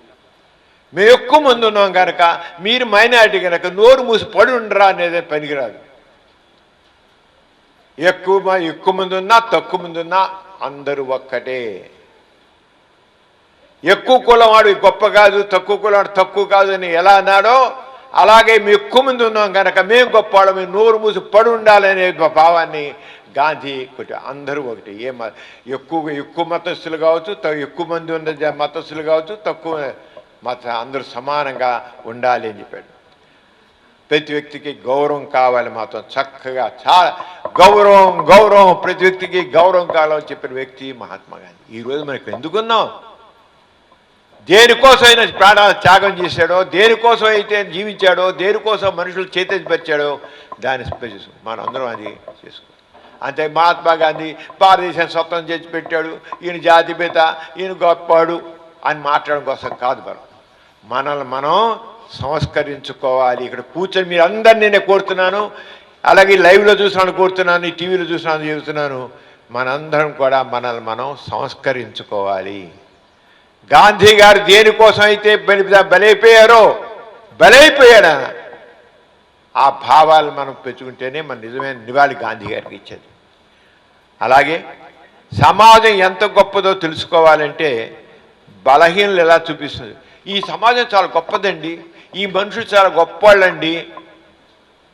మేము ఎక్కువ మంది ఉన్నాం కనుక మీరు మైనారిటీ కనుక నోరు మూసి పడి ఉండరా అనేది పనికిరాదు. ఎక్కువ మంది ఉన్నా తక్కువ మంది ఉన్నా అందరూ ఒక్కటే. ఎక్కువ కులం వాడు గొప్ప కాదు, తక్కువ కులం వాడు తక్కువ కాదు అని ఎలా అన్నాడో అలాగే మేము ఎక్కువ మంది ఉన్నాం కనుక మేము గొప్పవాళ్ళం, మేము నోరు మూసి పడి ఉండాలనే భావాన్ని గాంధీ అందరూ ఒకటి. ఎక్కువ మతస్థులు కావచ్చు, ఎక్కువ మంది ఉన్న మతస్థులు కావచ్చు, తక్కువ అందరూ సమానంగా ఉండాలి అని చెప్పాడు. ప్రతి వ్యక్తికి గౌరవం కావాలి, మాత్రం చక్కగా చాలా గౌరవం ప్రతి వ్యక్తికి గౌరవం కావాలని చెప్పిన వ్యక్తి మహాత్మా గాంధీ. ఈరోజు మనకు ఎందుకున్నాం? దేనికోసం అయినా ప్రాణాలు త్యాగం చేశాడో, దేనికోసం అయితే జీవించాడో, దేనికోసం మనుషులు చైతన్యపరిచాడో దాన్ని మనం అందరం అది చేసుకో. అంతే మహాత్మా గాంధీ భారతదేశాన్ని స్వతంత్రం చేసి పెట్టాడు, ఈయన జాతిపిత, ఈయన గొప్పవాడు అని మాట్లాడడం కోసం కాదు. మనల్ని మనం సంస్కరించుకోవాలి. ఇక్కడ కూర్చొని మీరు అందరినీ నేను కోరుతున్నాను, అలాగే లైవ్లో చూసినాను కోరుతున్నాను, టీవీలో చూసినాను చెబుతున్నాను, మనందరం కూడా మనల్ని మనం సంస్కరించుకోవాలి. గాంధీ గారు దేనికోసం అయితే బలైపోయాడు ఆ భావాలు మనం పెంచుకుంటేనే మన నిజమైన నివాళి గాంధీ గారికి ఇచ్చేది. అలాగే సమాజం ఎంత గొప్పదో తెలుసుకోవాలంటే బలహీనలు ఎలా చూపిస్తుంది. ఈ సమాజం చాలా గొప్పదండి, ఈ మనుషులు చాలా గొప్పవాళ్ళండి,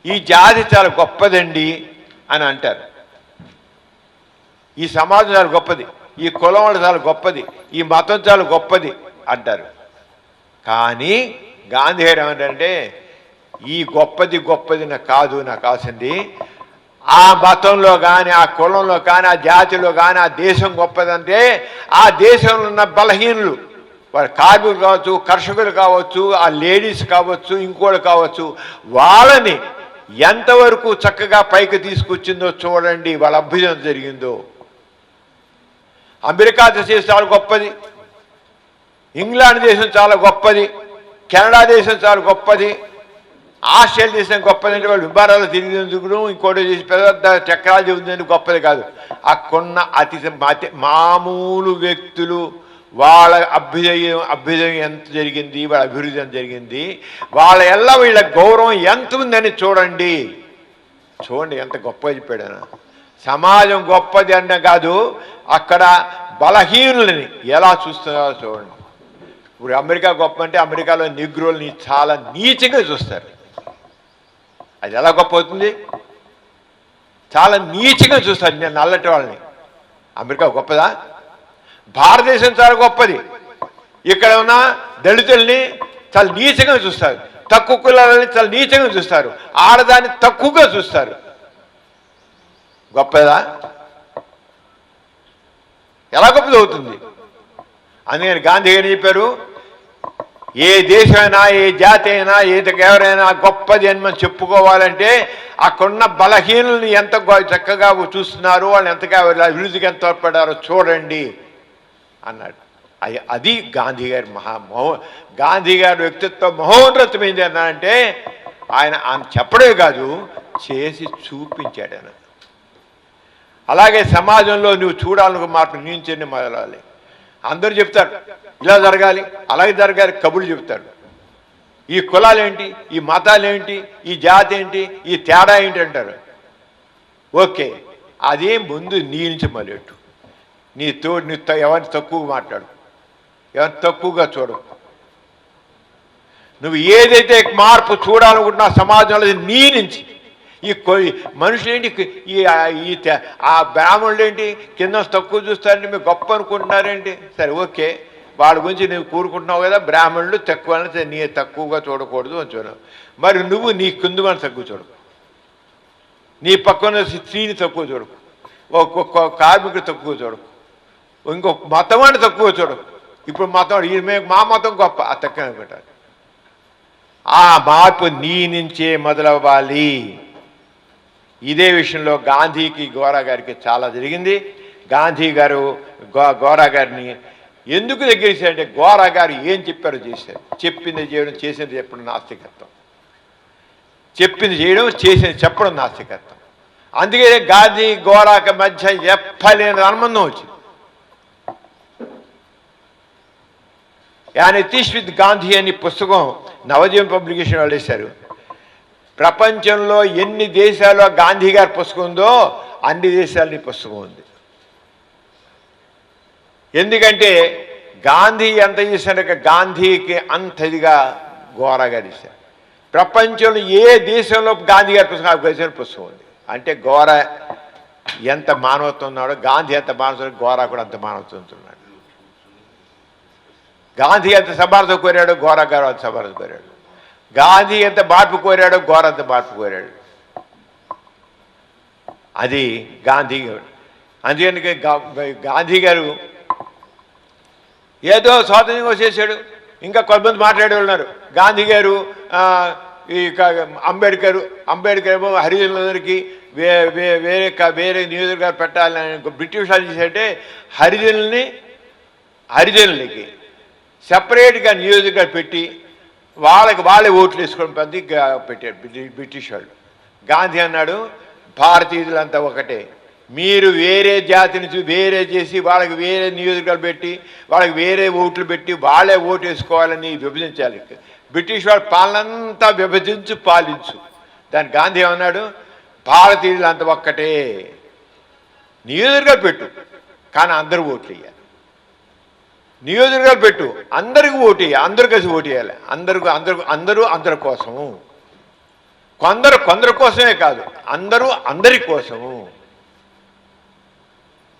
ఈ జాతి చాలా గొప్పదండి అని అంటారు. ఈ సమాజం చాలా గొప్పది, ఈ కులం వాళ్ళు చాలా గొప్పది, ఈ మతం చాలా గొప్పది అంటారు. కానీ గాంధీ గారు ఏమంటారంటే ఈ గొప్పది నాకు కాదు, నాకు కావాల్సింది ఆ మతంలో కానీ, ఆ కులంలో కానీ, ఆ జాతిలో కానీ ఆ దేశం గొప్పదంటే ఆ దేశంలో ఉన్న బలహీనులు, వారు కార్మికులు కావచ్చు, కర్షకులు కావచ్చు, ఆ లేడీస్ కావచ్చు, ఇంకోళ్ళు కావచ్చు, వాళ్ళని ఎంతవరకు చక్కగా పైకి తీసుకొచ్చిందో చూడండి, వాళ్ళ అభ్యుదయం జరిగిందో. అమెరికా దేశం చాలా గొప్పది, ఇంగ్లాండ్ దేశం చాలా గొప్పది, కెనడా దేశం చాలా గొప్పది, ఆస్ట్రేలియా దేశం గొప్పది. అంటే వాళ్ళు విమానాలు తిరిగినందుకు ఇంకోటి చేసి పెద్ద టెక్నాలజీ ఉందని గొప్పది కాదు. అక్కడున్న మామూలు వ్యక్తులు వాళ్ళ అభ్యుదయం ఎంత జరిగింది, వాళ్ళ అభివృద్ధి ఎంత జరిగింది, వాళ్ళ వీళ్ళ గౌరవం ఎంత ఉందని చూడండి ఎంత గొప్పగా చెప్పాడు. సమాజం గొప్పది అన్న కాదు, అక్కడ బలహీనులని ఎలా చూస్తున్నారో చూడండి. ఇప్పుడు అమెరికా గొప్ప అంటే అమెరికాలో నిగ్రోల్ని చాలా నీచంగా చూస్తారు. అది ఎలా గొప్ప అవుతుంది? చాలా నీచంగా చూస్తారు నేను నల్లటి వాళ్ళని. అమెరికా గొప్పదా? భారతదేశం చాలా గొప్పది, ఇక్కడ ఉన్న దళితుల్ని చాలా నీచంగా చూస్తారు, తక్కువ కులాలని చాలా నీచంగా చూస్తారు, ఆడదాన్ని తక్కువగా చూస్తారు. గొప్పదా? ఎలా గొప్పది అవుతుంది? అందుకని గాంధీ గారు చెప్పారు, ఏ దేశమైనా, ఏ జాతి అయినా, ఎవరైనా గొప్పది అని మనం చెప్పుకోవాలంటే అక్కడున్న బలహీనుల్ని ఎంత చక్కగా చూస్తున్నారు, వాళ్ళు ఎంతగా అభివృద్ధికి ఎంత తోడ్పడారో చూడండి అన్నాడు. అది గాంధీ గారి గాంధీ గారి వ్యక్తిత్వం మహోన్నతమైంది అన్నాడంటే ఆయన చెప్పడే కాదు, చేసి చూపించాడు ఆయన. అలాగే సమాజంలో నువ్వు చూడాలనుకో మార్పు నుంచి మొదలాలి. అందరూ చెప్తారు ఇలా జరగాలి, అలాగే జరగాలి, కబుర్లు చెప్తాడు. ఈ కులాలేంటి, ఈ మతాలేంటి, ఈ జాతి ఏంటి, ఈ తేడా ఏంటి అంటారు. ఓకే, అదే ముందు నీ నుంచి మొదలెట్టు. నీ ఎవరిని తక్కువ మాట్లాడు, ఎవరిని తక్కువగా చూడవు. నువ్వు ఏదైతే మార్పు చూడాలనుకుంటున్నా సమాజంలో నీ నుంచి. ఈ మనుషులు ఏంటి, ఆ బ్రాహ్మణులు ఏంటి కింద తక్కువ చూస్తారంటే మీరు గొప్ప అనుకుంటున్నారేంటి? సరే ఓకే, వాళ్ళ గురించి నువ్వు కూరుకుంటున్నావు కదా, బ్రాహ్మణులు తక్కువ నీ తక్కువగా చూడకూడదు అని చూడవు. మరి నువ్వు నీ కింద మన తక్కువ చూడకు, నీ పక్కన స్త్రీని తక్కువ చూడకు, ఒక్కొక్క కార్మికుడు తక్కువ చూడకు, ఇంకొక మతం అని తక్కువ చూడకు. ఇప్పుడు మతం మా మతం గొప్ప, ఆ తక్కువ అనుకుంటారు. ఆ మార్పు నీ నుంచే మొదలవ్వాలి. ఇదే విషయంలో గాంధీకి గోరా గారికి చాలా జరిగింది. గాంధీ గారు గోరా గారిని ఎందుకు దగ్గరిస్తారంటే గోరా గారు ఏం చెప్పారో చేశారు. చెప్పింది చేయడం, చేసింది చెప్పడం నాస్తికత్వం. చెప్పింది చేయడం, చేసింది చెప్పడం నాస్తికత్వం. అందుకే గాంధీ గోరాకి మధ్య ఎప్పలేని అనుబంధం వచ్చింది. యాన్ ఎథిస్ట్ విత్ గాంధీ అని పుస్తకం నవజీవన్ పబ్లికేషన్ వాళ్ళు వేశారు. ప్రపంచంలో ఎన్ని దేశాల్లో గాంధీ గారి పుస్తకం ఉందో అన్ని దేశాలని పుస్తకం ఉంది. ఎందుకంటే గాంధీ ఎంత చేశాడు, గాంధీకి అంత ఇదిగా గోరాగా తీశారు. ప్రపంచంలో ఏ దేశంలో గాంధీ గారి పుస్తకం ఉంది అంటే గోరా ఎంత మానవత్వం ఉన్నాడో, గాంధీ ఎంత మానవత్వం, గోరా కూడా అంత మానవత్వం ఉన్నాడు. గాంధీ ఎంత సమానత కోరాడో గోరా గారు అంత సమానత కోరాడు. గాంధీ ఎంత మార్పు కోరాడో గోరా అంత మార్పు కోరాడు. అది గాంధీ గారు. అందుకని గాంధీ గారు ఏదో స్వాతంత్ర్యం వచ్చేసాడు. ఇంకా కొంతమంది మాట్లాడే ఉన్నారు. గాంధీ గారు ఈ అంబేద్కర్ ఏమో హరిజనులందరికీ వేరే నియోజకవర్గాలు పెట్టాలని బ్రిటిష్ వాళ్ళు చేశారంటే హరిజనులకి సెపరేట్గా నియోజకవర్గాలు పెట్టి వాళ్ళే ఓట్లు వేసుకోవడం పెట్టారు బ్రిటిష్ వాళ్ళు. గాంధీ అన్నాడు భారతీయులంతా ఒకటే, మీరు వేరే జాతి నుంచి వేరే చేసి వాళ్ళకి వేరే నియోజకవర్గాలు పెట్టి వాళ్ళకి వేరే ఓట్లు పెట్టి వాళ్ళే ఓటు వేసుకోవాలని విభజించాలి. బ్రిటిష్ వాళ్ళ పాలనంతా విభజించు పాలించు. దాని గాంధీ ఏమన్నాడు, భారతీయులంతా ఒక్కటే, నియోజకవర్గాలు పెట్టు కానీ అందరూ ఓట్లు వేయాలి. నియోజకవర్గాలు పెట్టు అందరికీ ఓటు వేయాలి, అందరూ కలిసి ఓటు వేయాలి. అందరి కోసము, కొందరు కోసమే కాదు, అందరి కోసము.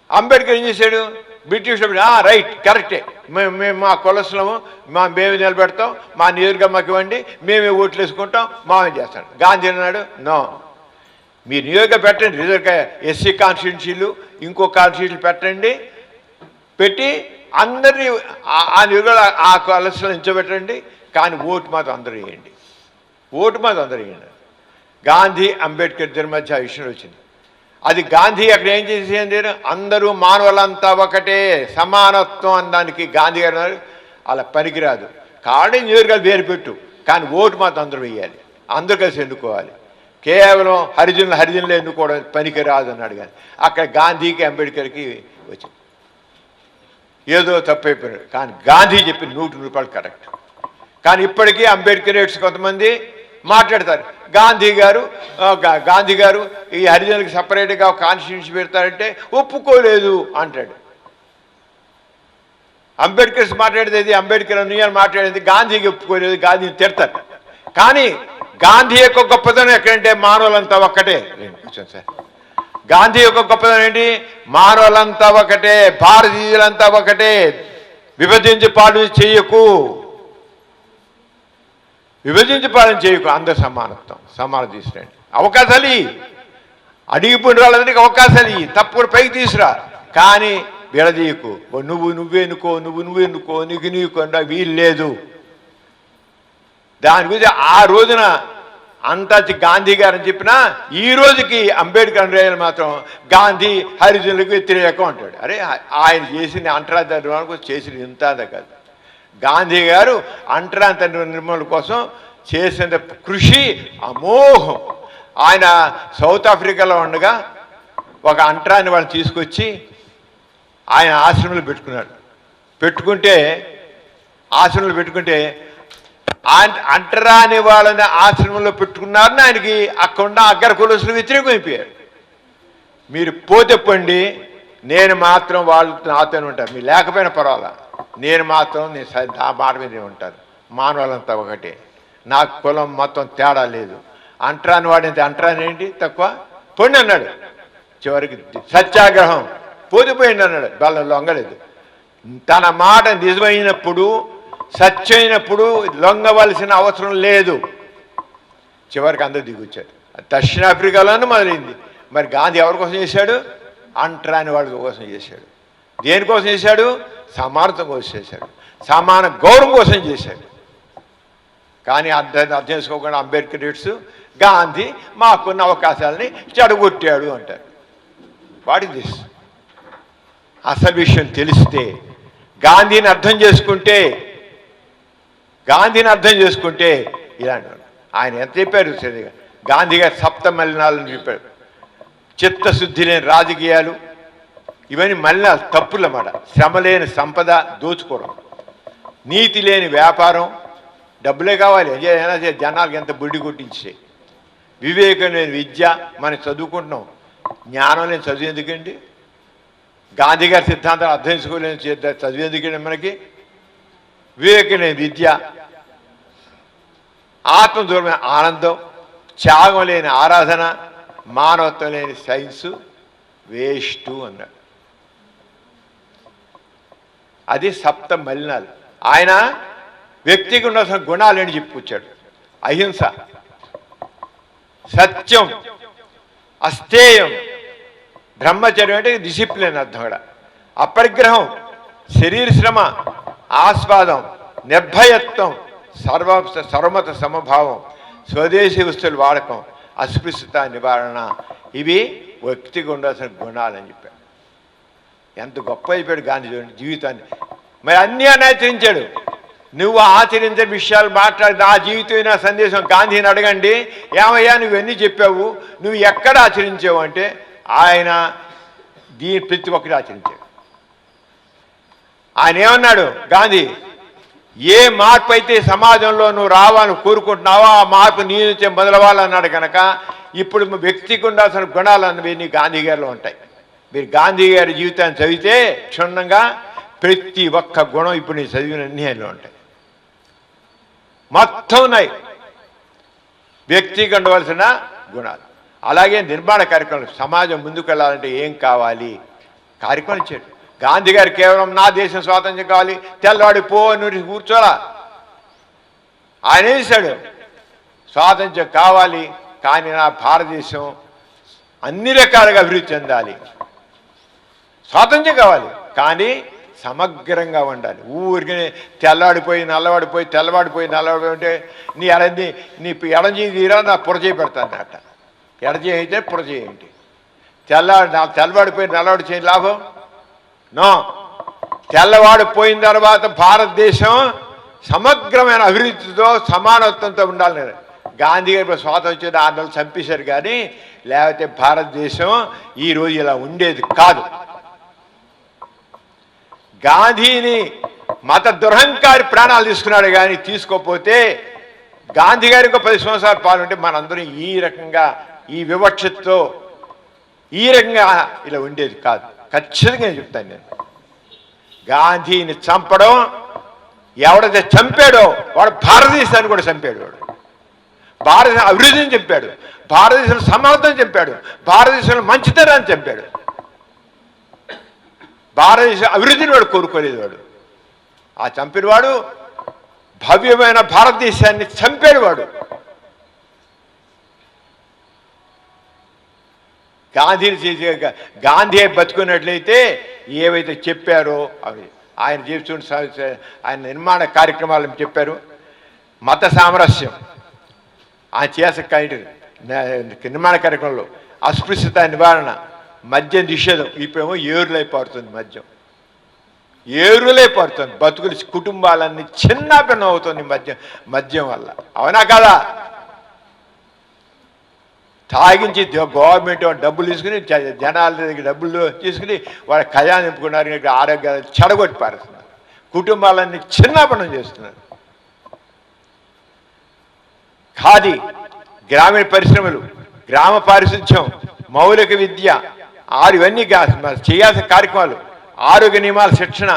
అంబేద్కర్ ఏం చేశాడు, బ్రిటిష్ రైట్ కరెక్టే, మేము మా కులస్లము మేమే నిలబెడతాం, మా నియోజకవర్గం మాకు ఇవ్వండి, మేమే ఓట్లు వేసుకుంటాం, మామే చేస్తాం. గాంధీ అన్నాడు నో, మీరు నియోజకవర్గం పెట్టండి, రిజర్వ్ ఎస్సీ కాన్స్టిట్యూన్సీలు ఇంకో కాన్స్టిట్యూన్సీలు పెట్టండి, పెట్టి అందరినీ ఆ నియోజకవర్గం ఆ కులస్లో నిల్చోబెట్టండి, కానీ ఓటు మాత్రం అందరూ వేయండి, ఓటు మాత్రం అందరూ వేయండి. గాంధీ అంబేద్కర్ ఇద్దరి మధ్య ఆ విషయం వచ్చింది. అది గాంధీ అక్కడ ఏం చేసేది, అందరూ మానవులంతా ఒకటే, సమానత్వం అనడానికి గాంధీ గారు అలా పనికిరాదు, కాబట్టి నియోజకవర్గాలు వేరు పెట్టు, కానీ ఓటు మాత్రం అందరూ వేయాలి, అందరూ కలిసి ఎన్నుకోవాలి. కేవలం హరిజనులు ఎన్నుకోవడం పనికిరాదు అన్నాడు. కానీ అక్కడ గాంధీకి అంబేద్కర్కి వచ్చింది. ఏదో తప్పైపోయినాడు, కానీ గాంధీ చెప్పి 100% కరెక్ట్. కానీ ఇప్పటికీ అంబేద్కరేట్స్ కొంతమంది మాట్లాడతారు, గాంధీ గారు ఈ హరిజనులకు సపరేట్గా కాన్స్టిట్యూన్సీ పెడతారంటే ఒప్పుకోలేదు అంటాడు. అంబేద్కర్స్ మాట్లాడేది, అంబేద్కర్ అన్యాలు మాట్లాడేది, గాంధీకి ఒప్పుకోలేదు, గాంధీని తిడతారు. కానీ గాంధీ యొక్క గొప్పతనం ఎక్కడంటే మానవులంతా ఒక్కటే. కూర్చోండి సార్. గాంధీ యొక్క గొప్పతనం ఏంటి, మానవులంతా ఒకటే, భారతీయులంతా ఒకటే, విభజించి పాలన చేయకు, అందరు సమానం తీసుకురండి, అవకాశాలు అడిగిపోయిన వాళ్ళందరికీ అవకాశాలు తప్పుడు పైకి తీసురా, కానీ విడదీయకు, నువ్వే ఎన్నుకో నీకు వీలు లేదు. దాని గురించి ఆ రోజున అంతా గాంధీ గారని చెప్పినా ఈ రోజుకి అంబేద్కర్ అనుయాయులు మాత్రం గాంధీ హరిజనులకు వ్యతిరేకం అంటాడు. అరే ఆయన చేసిన అంటరాంతరం చేసిన ఇంత కాదు. గాంధీ గారు అంటరాంత నిర్మూలన కోసం చేసిన కృషి అమోఘం. ఆయన సౌత్ ఆఫ్రికాలో ఉండగా ఒక అంటరాని వాళ్ళని తీసుకొచ్చి ఆయన ఆశ్రమంలో పెట్టుకుంటే అంటరాని వాళ్ళని ఆశ్రమంలో పెట్టుకున్నారని ఆయనకి అక్కడ అగ్గర కులసులు వ్యతిరేకం అయిపోయారు. మీరు పోతే పండి, నేను మాత్రం వాళ్ళు నాతోనే ఉంటారు, మీరు లేకపోయినా పర్వాలా, నేను నా మాట మీదే ఉంటాను, మానవులంతా ఒకటే, నాకు కులం మొత్తం తేడా లేదు. అంటరాని వాడింది అంటరాని ఏంటి తక్కువ పొండి అన్నాడు. చివరికి సత్యాగ్రహం పోతిపోయింది అన్నాడు, వాళ్ళ లొంగలేదు. తన మాట నిజమైనప్పుడు సత్యమైనప్పుడు లొంగవలసిన అవసరం లేదు. చివరికి అందరూ దిగొచ్చారు. దక్షిణాఫ్రికాలోనూ మొదలైంది. మరి గాంధీ ఎవరి కోసం చేశాడు, అంటరాని వాడి కోసం చేశాడు. దేనికోసం చేశాడు, సమానత్వం కోసం చేశాడు, సమాన గౌరవం కోసం చేశాడు. కానీ అర్థం చేసుకోకుండా అంబేద్కరేట్స్ గాంధీ మాకున్న అవకాశాలని చెడగొట్టాడు అంటారు. What is this? అసలు విషయం తెలిస్తే, గాంధీని అర్థం చేసుకుంటే ఇలాంటి ఆయన ఎంత చెప్పారు సరిగా. గాంధీ గారు సప్త మలినాలని చెప్పాడు. చిత్తశుద్ధి లేని రాజకీయాలు, ఇవన్నీ మలినాలు, తప్పులన్నమాట. శ్రమ లేని సంపద దోచుకోవడం, నీతి లేని వ్యాపారం, డబ్బులే కావాలి ఏదైనా జనాలకు ఎంత బుడ్డి కొట్టించే, వివేకం లేని విద్య, మనం చదువుకుంటున్నాం, జ్ఞానం లేని చదువు ఎందుకండి? గాంధీ గారి సిద్ధాంతాలు అర్థం చేసుకోలేని చదువు ఎందుకండి మనకి? వివేకం లేని విద్య, ఆత్మదూరమైన ఆనందం, త్యాగం లేని ఆరాధన, మానవత్వం లేని సైన్సు వేస్టు అన్నాడు. అది సప్త మలినాలు. ఆయన వ్యక్తికి ఉండాల్సిన గుణాలు ఏంటి చెప్పుకొచ్చాడు. అహింస, సత్యం, అస్థేయం, బ్రహ్మచర్యం అంటే డిసిప్లిన్ అర్థం కూడా, అపరిగ్రహం, శరీర శ్రమ, ఆస్వాదం, నిర్భయత్వం, సర్వమత సమభావం, స్వదేశీ వస్తువుల వాడకం, అస్పృశ్యత నివారణ, ఇవి వ్యక్తికి ఉండాల్సిన గుణాలని చెప్పాడు. ఎంత గొప్ప అయిపోయాడు గాంధీ జీవితాన్ని. మరి అన్నీ అని ఆచరించాడు. నువ్వు ఆచరించే విషయాలు మాట్లాడి నా జీవితం నా సందేశం గాంధీని అడగండి, ఏమయ్యా నువ్వన్నీ చెప్పావు, నువ్వు ఎక్కడ ఆచరించావు అంటే ఆయన దీని ప్రతి ఒక్కటి ఆచరించాడు. ఆయన ఏమన్నాడు గాంధీ, ఏ మార్పు అయితే సమాజంలో నువ్వు రావాలని కోరుకుంటున్నావో ఆ మార్పు నీ నుంచే మొదలవ్వాలన్నాడు కనుక ఇప్పుడు వ్యక్తికి ఉండాల్సిన గుణాలు అన్నవి నీ గాంధీ గారిలో ఉంటాయి. మీరు గాంధీ గారి జీవితాన్ని చదివితే క్షుణ్ణంగా ప్రతి ఒక్క గుణం ఇప్పుడు నీ చదివిన అన్నిలో ఉంటాయి, మొత్తం ఉన్నాయి వ్యక్తికి ఉండవలసిన గుణాలు. అలాగే నిర్మాణ కార్యక్రమాలు, సమాజం ముందుకు వెళ్ళాలంటే ఏం కావాలి కార్యక్రమం ఇచ్చాడు. గాంధీ గారు కేవలం నా దేశం స్వాతంత్ర్యం కావాలి, తెల్లవాడి పో అని కూర్చోలా. ఆయన వేశాడు స్వాతంత్ర్యం కావాలి, కానీ నా భారతదేశం అన్ని రకాలుగా అభివృద్ధి చెందాలి. స్వాతంత్ర్యం కావాలి కానీ సమగ్రంగా ఉండాలి. ఊరికి తెల్లవాడిపోయి నల్లవాడిపోయి అంటే నీ ఎడది నీ ఎడజీ తీరా నా పురచేయి పెడతాను అట. ఎడజీ అయితే పురచేయి ఏంటి? తెల్లవాడిపోయి నల్లవాడి చేయని లాభం నో. తెల్లవాడిపోయిన తర్వాత భారతదేశం సమగ్రమైన అభివృద్ధితో సమానత్వంతో ఉండాలి. గాంధీ గారి స్వాతంత్ర్యం 6 నెలలు చంపేశారు కానీ లేకపోతే భారతదేశం ఈరోజు ఇలా ఉండేది కాదు. గాంధీని మత దురహంకారి ప్రాణాలు తీసుకున్నాడు కానీ తీసుకోకపోతే గాంధీ గారికి 10 సంవత్సరాల పాల్గొంటే మనందరం ఈ రకంగా ఈ వివక్షతో ఈ రకంగా ఇలా ఉండేది కాదు. ఖచ్చితంగా చెప్తాను నేను. గాంధీని చంపడం, ఎవడైతే చంపాడో వాడు భారతదేశాన్ని కూడా చంపాడు. వాడు భారతదేశ అభివృద్ధిని చంపాడు, భారతదేశంలో సమానతను చంపాడు, భారతదేశంలో మంచితనాన్ని చంపాడు. భారతదేశ అభివృద్ధిని వాడు కోరుకోలేదు. వాడు ఆ చంపినవాడు భవ్యమైన భారతదేశాన్ని చంపాడు. వాడు గాంధీ బతుకున్నట్లయితే ఏవైతే చెప్పారో అవి ఆయన చేస్తున్న ఆయన నిర్మాణ కార్యక్రమాలను చెప్పారు. మత సామరస్యం ఆయన చేసే నిర్మాణ కార్యక్రమంలో, అస్పృశ్యత నివారణ, మద్యం నిషేధం. ఇప్పుడేమో ఏరులైపోతుంది మద్యం, ఏరులైపోతుంది. బతుకులు కుటుంబాలన్నీ చిన్నపిన్నం అవుతుంది మద్యం వల్ల. అవునా కదా? తాగించి గవర్నమెంట్ డబ్బులు తీసుకుని జనాల దగ్గర డబ్బులు తీసుకుని వాళ్ళ ఖజానా నింపుకున్నారు, ఆరోగ్యాలు చెడగొట్టి పారుతున్నారు, కుటుంబాలన్నీ చిన్నపనం చేస్తున్నారు. ఖాదీ, గ్రామీణ పరిశ్రమలు, గ్రామ పారిశుధ్యం, మౌలిక విద్య, ఇవన్నీ చేయాల్సిన కార్యక్రమాలు, ఆరోగ్య నియమాల శిక్షణ,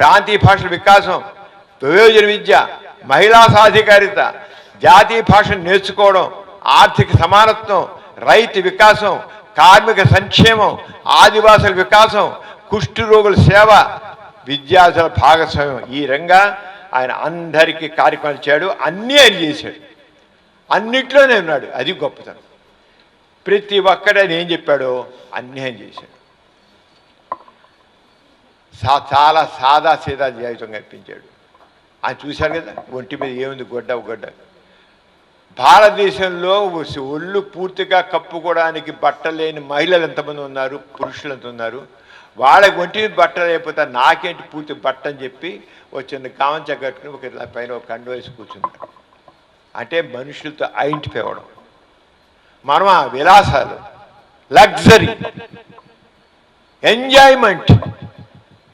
ప్రాంతీయ భాషల వికాసం, ప్రయోజన విద్య, మహిళా సాధికారిత, జాతీయ భాషను నేర్చుకోవడం, ఆర్థిక సమానత్వం, రైతు వికాసం, కార్మిక సంక్షేమం, ఆదివాసుల వికాసం, కుష్టు రోగుల సేవ, విద్యార్థుల భాగస్వామ్యం. ఈ రంగా ఆయన అందరికీ కార్యక్రమాలు చేయడు. అన్నీ ఆయన చేశాడు, అన్నిట్లోనే ఉన్నాడు. అది గొప్పతనం. ప్రతి ఒక్కడే ఆయన ఏం చెప్పాడో అన్నీ ఆయన చేశాడు. చాలా సాదా సీదా జీవితం కల్పించాడు. ఆయన చూశారు కదా, ఒంటి మీద ఏముంది, గొడ్డ. భారతదేశంలో ఒళ్ళు పూర్తిగా కప్పుకోవడానికి బట్టలేని మహిళలు ఎంతమంది ఉన్నారు, పురుషులు ఎంత ఉన్నారు. వాళ్ళకి ఒంటి మీద బట్ట లేకపోతే నాకేంటి పూర్తి బట్ట అని చెప్పి చిన్న కావంచ కట్టుకుని ఒక పైన ఒక కండు వేసి కూర్చున్నాడు. అంటే మనుషులతో ఐడెంటిఫై అవ్వడం. మనం ఆ విలాసాలు, లగ్జరీ, ఎంజాయ్మెంట్,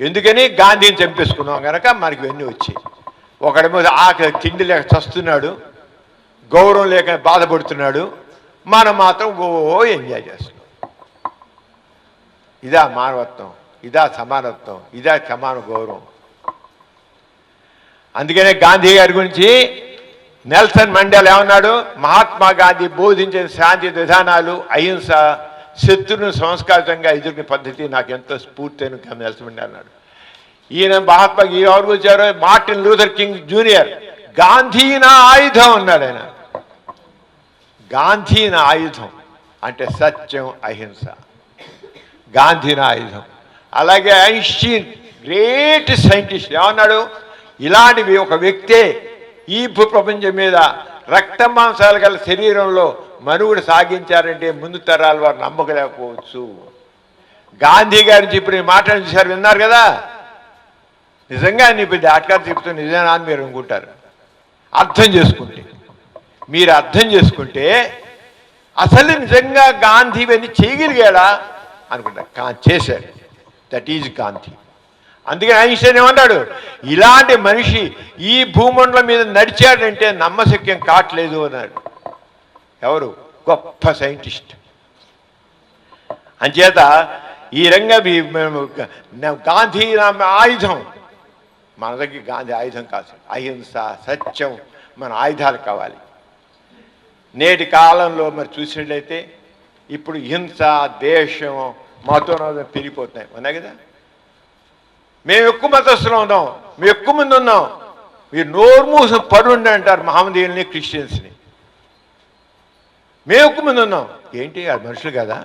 ఎందుకని గాంధీని చంపేసుకున్నాం కనుక మనకి ఇవన్నీ వచ్చాయి. ఒకడేమో ఆకలి తిండి లేక చస్తున్నాడు, గౌరవం లేక బాధపడుతున్నాడు, మనం మాత్రం ఎంజాయ్ చేస్తున్నాం. ఇదా మానవత్వం, ఇదా సమానత్వం, ఇదా సమాన గౌరవం. అందుకనే గాంధీ గారి గురించి నెల్సన్ మండేలా ఏమన్నాడు? మహాత్మా గాంధీ బోధించిన శాంతి విధానాలు, అహింస, శత్రువును సంస్కారితంగా ఎదుర్కొనే పద్ధతి నాకు ఎంతో స్ఫూర్తి అని నెల్సన్ మండేలా అన్నాడు. ఈయన మహాత్మా ఎవరు వచ్చారో Martin Luther king junior, Gandhi నా ఆయుధం అన్నాడు ఆయన. గాంధీ నా ఆయుధం అంటే సత్యం, అహింస. గాంధీ నా ఆయుధం. అలాగే ఐన్స్టీన్ గ్రేట్ సైంటిస్ట్ ఏమన్నాడు? ఇలాంటివి ఒక వ్యక్తే ఈ భూప్రపంచం మీద రక్త మాంసాలు గల శరీరంలో మనుగడ సాగించారంటే ముందు తరాల వారు నమ్మకలేకపోవచ్చు. గాంధీ గారి ఇప్పుడు మాట్లాడి చూసారు, విన్నారు కదా. నిజంగా ఇప్పుడు డాక్టర్ చెప్తూ నిజంగా అని మీరు అనుకుంటారు. అర్థం చేసుకుంటే మీరు అర్థం చేసుకుంటే అసలు నిజంగా గాంధీ ఇవన్నీ చేయగలిగాడా అనుకుంటారు. చేశాడు. That is Gandhi. అందుకని ఐన్స్టైన్ ఏమన్నాడు? ఇలాంటి మనిషి ఈ భూమండలం మీద నడిచాడంటే నమ్మశక్యం కావట్లేదు అన్నాడు. ఎవరు? గొప్ప సైంటిస్ట్. అంచేత ఈ రంగా గాంధీ ఆయుధం మన దగ్గర. గాంధీ ఆయుధం కాదు, అహింస, సత్యం మన ఆయుధాలు కావాలి. నేటి కాలంలో మరి చూసినట్లయితే ఇప్పుడు హింస, ద్వేషం, మతోన్మాదం పెరిగిపోతున్నాయి. ఉన్నాయి కదా. మేము ఎక్కువ మతస్థులు ఉన్నాం, మేము ఎక్కువ మంది ఉన్నాం, మీరు నోరు మూసం పడుండి అంటారు మహమ్మదీయుల్ని, క్రిస్టియన్స్ని. మేము ఎక్కువ మంది ఉన్నాం. ఏంటి అది మనుషులు కదా?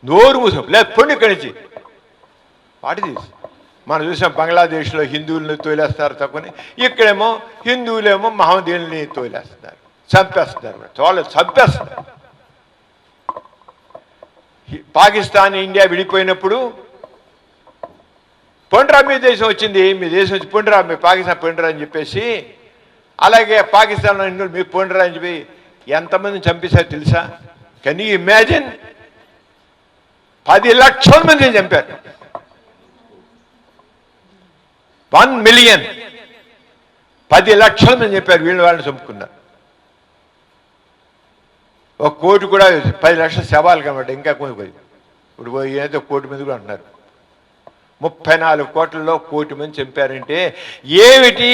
నోరు మూసం లేదు, పొండి ఇక్కడి నుంచి. వాటి తీసి మనం చూసాం బంగ్లాదేశ్లో హిందువుల్ని తోలేస్తారు తప్పని, ఇక్కడేమో హిందువులేమో మహమ్మదీయుల్ని తోలేస్తున్నారు, చంపేస్తున్నారు. చంపేస్తున్నారు. పాకిస్తాన్, ఇండియా విడిపోయినప్పుడు పొండ్రా మీ దేశం వచ్చింది, మీ దేశం వచ్చి పొండ్రా, మీ పాకిస్తాన్ పొండ్రా అని చెప్పేసి, అలాగే పాకిస్తాన్లో హిందువులు మీ పొండ్రా అని చెప్పి ఎంతమందిని చంపేశారు తెలుసా? Can you imagine? 10 లక్షల మందిని చంపారు. 1 మిలియన్, 10 లక్షల మంది చెప్పారు. వీళ్ళు వాళ్ళని చంపుకున్నారు. 1 కోటి కూడా 10 లక్షల శవాలు కనబడ్డ. ఇంకా పోయి ఇప్పుడు ఏదైతే 1 కోటి మంది కూడా అంటున్నారు. 34 కోట్లలో 1 కోటి మంది చంపారంటే ఏమిటి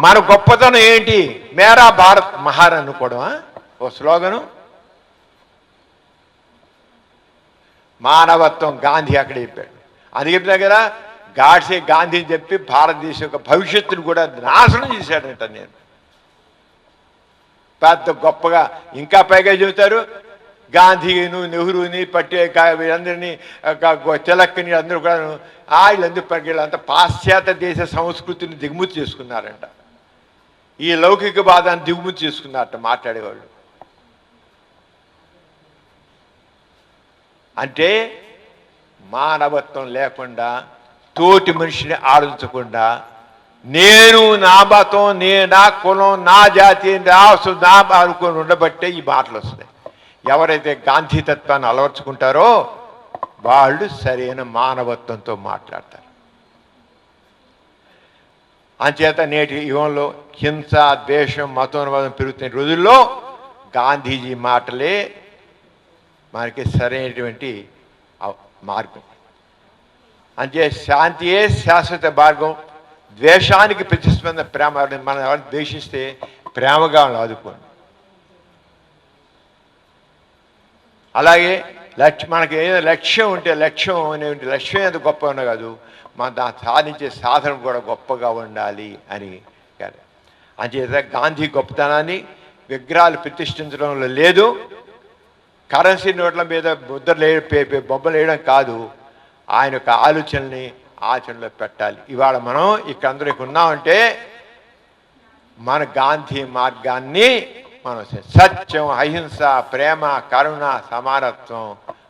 మన గొప్పతనం? ఏంటి? మేరా భారత్ మహార్ అనుకోవడమా ఓ స్లోగను? మానవత్వం గాంధీ అక్కడ చెప్పాడు. అది చెప్పినా కదా, గాడ్సే గాంధీ చెప్పి భారతదేశం యొక్క భవిష్యత్తును కూడా నాశనం చేశాడంట. నేను పెద్ద గొప్పగా ఇంకా పైగా చెబుతారు, గాంధీను, నెహ్రూని, వీళ్ళందరినీ, తిలక్ని అందరూ కూడా వీళ్ళందరూ వీళ్ళంతా పాశ్చాత్య దేశ సంస్కృతిని దిగుమతి చేసుకున్నారంట. ఈ లౌకిక బాధాన్ని దిగుమతి చేసుకున్నారట మాట్లాడేవాళ్ళు. అంటే మానవత్వం లేకుండా, తోటి మనిషిని ఆలోచించకుండా, నేను నా మతం, నా కులం, నా జాతి, నా అనుకొని ఉండబట్టే ఈ మాటలు వస్తాయి. ఎవరైతే గాంధీ తత్వాన్ని అలవర్చుకుంటారో వాళ్ళు సరైన మానవత్వంతో మాట్లాడతారు. అంచేత నేటి యుగంలో హింస, ద్వేషం, మతోన్మాదం పెరుగుతున్న రోజుల్లో గాంధీజీ మాటలే మనకి సరైనటువంటి మార్గం. అంటే శాంతియే శాశ్వత మార్గం. ద్వేషానికి ప్రతిస్పందన ప్రేమ. మనం ఎవరిని ద్వేషిస్తే ప్రేమగా ఆదుకోండి. అలాగే మనకి ఏదో లక్ష్యం ఉంటే, లక్ష్యం అనేటువంటి లక్ష్యం ఎంత గొప్పగా ఉన్నా కాదు, మన దాన్ని సాధించే సాధన కూడా గొప్పగా ఉండాలి అని. అంచేత గాంధీ గొప్పతనాన్ని విగ్రహాలు ప్రతిష్ఠించడంలో లేదు, కరెన్సీ నోట్ల మీద బొమ్మలు వేయడం కాదు, ఆయన యొక్క ఆలోచనల్ని ఆచరణలో పెట్టాలి. ఇవాళ మనం ఇక్కడ అందరూ ఇక్కడ ఉన్నామంటే మన గాంధీ మార్గాన్ని మనం సత్యం, అహింస, ప్రేమ, కరుణ, సమానత్వం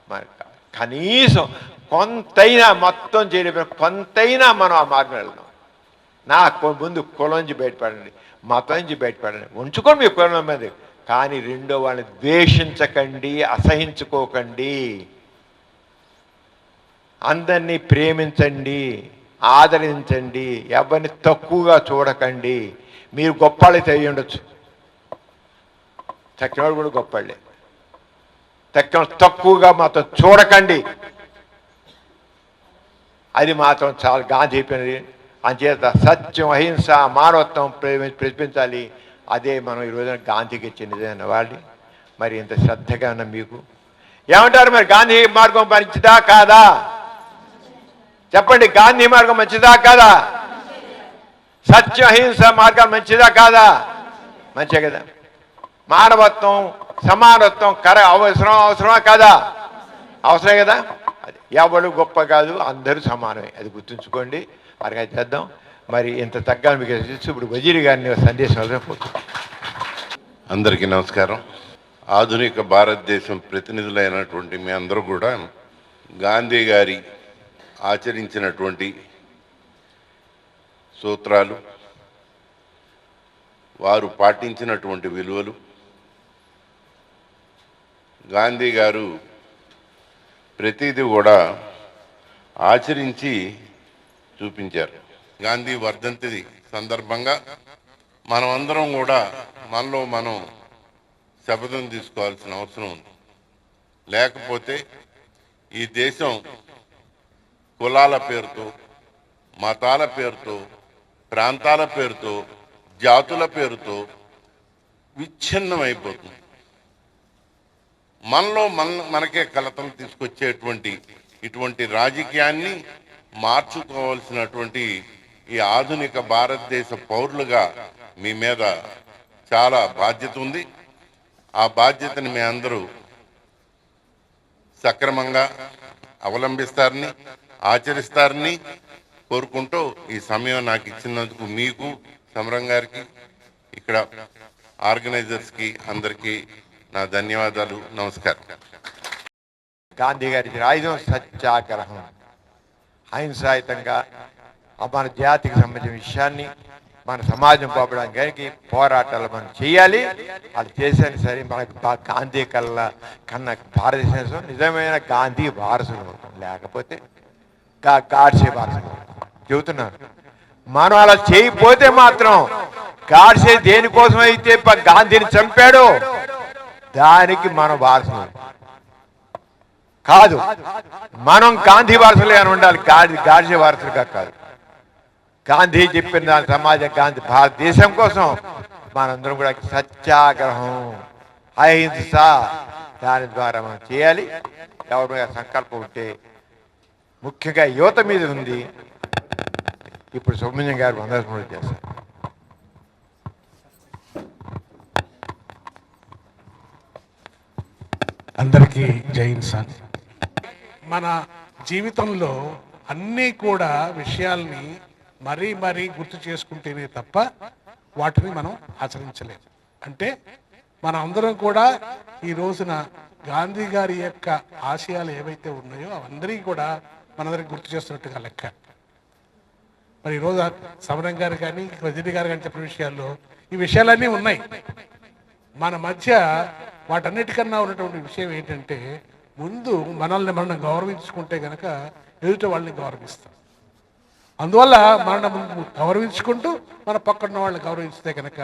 మనకు కనీసం కొంతైనా, మొత్తం చేయలేకపోయినా కొంతైనా మనం ఆ మార్గం వెళ్దాం. ముందు కులం నుంచి బయటపడండి, మతం నుంచి బయటపడండి, ఉంచుకోండి మీ కులం మీద, కానీ రెండో వాళ్ళని ద్వేషించకండి, అసహించుకోకండి, అందరినీ ప్రేమించండి, ఆదరించండి, ఎవరిని తక్కువగా చూడకండి. మీరు గొప్పవాళ్ళైతే అయ్యి ఉండొచ్చు, తక్కినవాడు కూడా గొప్పవాళ్ళే. తక్కువగా మాత్రం చూడకండి. అది మాత్రం చాలా గాంధీ అయిపోయినది. అంచేత సత్యం, అహింస, మానవత్వం ప్రతిపించాలి. అదే మనం ఈ రోజున గాంధీకి ఇచ్చే నిజమైన వాళ్ళు. మరి ఇంత శ్రద్ధగా ఉన్న మీకు ఏమంటారు? మరి గాంధీ మార్గం మంచిదా కాదా చెప్పండి. గాంధీ మార్గం మంచిదా కాదా? సత్యం, అహింస మార్గం మంచిదా కాదా? మంచిదే కదా. మానవత్వం, సమానత్వం అవసరమా కాదా? అవసరమే కదా. అది ఎవరు గొప్ప కాదు, అందరూ సమానమే. అది గుర్తుంచుకోండి. మరిగా చేద్దాం. మరి ఇంత తగ్గ మీకు ఇప్పుడు వజీర్ గారిని సందేశం పోతుంది. అందరికీ నమస్కారం. ఆధునిక భారతదేశం ప్రతినిధులైనటువంటి మీ అందరూ కూడా గాంధీ గారి ఆచరించినటువంటి సూత్రాలు, వారు పాటించినటువంటి విలువలు, గాంధీ గారు ప్రతిదీ కూడా ఆచరించి చూపించారు. గాంధీ వర్ధంతి సందర్భంగా మనమందరం కూడా మనలో మనం శపథం తీసుకోవాల్సిన అవసరం ఉంది. లేకపోతే ఈ దేశం కులాల పేరుతో, మతాల పేరుతో, ప్రాంతాల పేరుతో, జాతుల పేరుతో విచ్ఛిన్నమైపోతుంది. మనలో మనకే కలతలు తీసుకొచ్చేటువంటి ఇటువంటి రాజకీయాన్ని మార్చుకోవాల్సినటువంటి ఈ ఆధునిక భారతదేశ పౌరులుగా మీ మీద చాలా బాధ్యత ఉంది. ఆ బాధ్యతని మీ అందరూ సక్రమంగా అవలంబిస్తారని, ఆచరిస్తారని కోరుకుంటూ ఈ సమయం నాకు ఇచ్చినందుకు మీకు, సమరం గారికి, ఇక్కడ ఆర్గనైజర్స్కి అందరికీ నా ధన్యవాదాలు. నమస్కారం. గాంధీ గారి ఆయుధం సత్యాగ్రహం. అహింసాయుతంగా మన జాతికి సంబంధించిన విషయాన్ని మన సమాజం పోవడానికి పోరాటాలు మనం చేయాలి. అది చేసేది సరే మనకు గాంధీ కన్నా భారతదేశం నిజమైన గాంధీ వారసులు అవుతాం. లేకపోతే గాడ్సే వారసులు చెబుతున్నారు. మనం అలా చేయకపోతే మాత్రం గాడ్సే దేనికోసం అయితే గాంధీని చంపాడో దానికి మనం వారసులు కాదు. మనం గాంధీ వారసులే అని ఉండాలి, గాడ్సే వారసులుగా కాదు. గాంధీ చెప్పిన దాని సమాజం, గాంధీ భారతదేశం కోసం మనందరం కూడా సత్యాగ్రహం, అహింస దాని ద్వారా మనం చేయాలి. ఎవరి సంకల్పం ఉంటే ముఖ్యంగా యువత మీద ఉంది. ఇప్పుడు సుబ్రహ్మణ్యం గారు వందస్మృతి చేస్తారు. అందరికీ జై హింద్. మన జీవితంలో అన్నీ కూడా విషయాల్ని మరీ మరీ గుర్తు చేసుకుంటేనే తప్ప వాటిని మనం ఆచరించలేము. అంటే మన అందరం కూడా ఈ రోజున గాంధీ గారి యొక్క ఆశయాలు ఏవైతే ఉన్నాయో అవన్నీ కూడా మనందరికి గుర్తు చేస్తున్నట్టుగా లెక్క. మరి ఈరోజు సమరం గారు కానీ వజీర్ గారు కానీ చెప్పిన విషయాల్లో ఈ విషయాలన్నీ ఉన్నాయి. మన మధ్య వాటన్నిటికన్నా ఉన్నటువంటి విషయం ఏంటంటే, ముందు మనల్ని మనం గౌరవించుకుంటే కనుక ఎదుట వాళ్ళని గౌరవిస్తాం. అందువల్ల మనం గౌరవించుకుంటూ మన పక్కన వాళ్ళని గౌరవిస్తే కనుక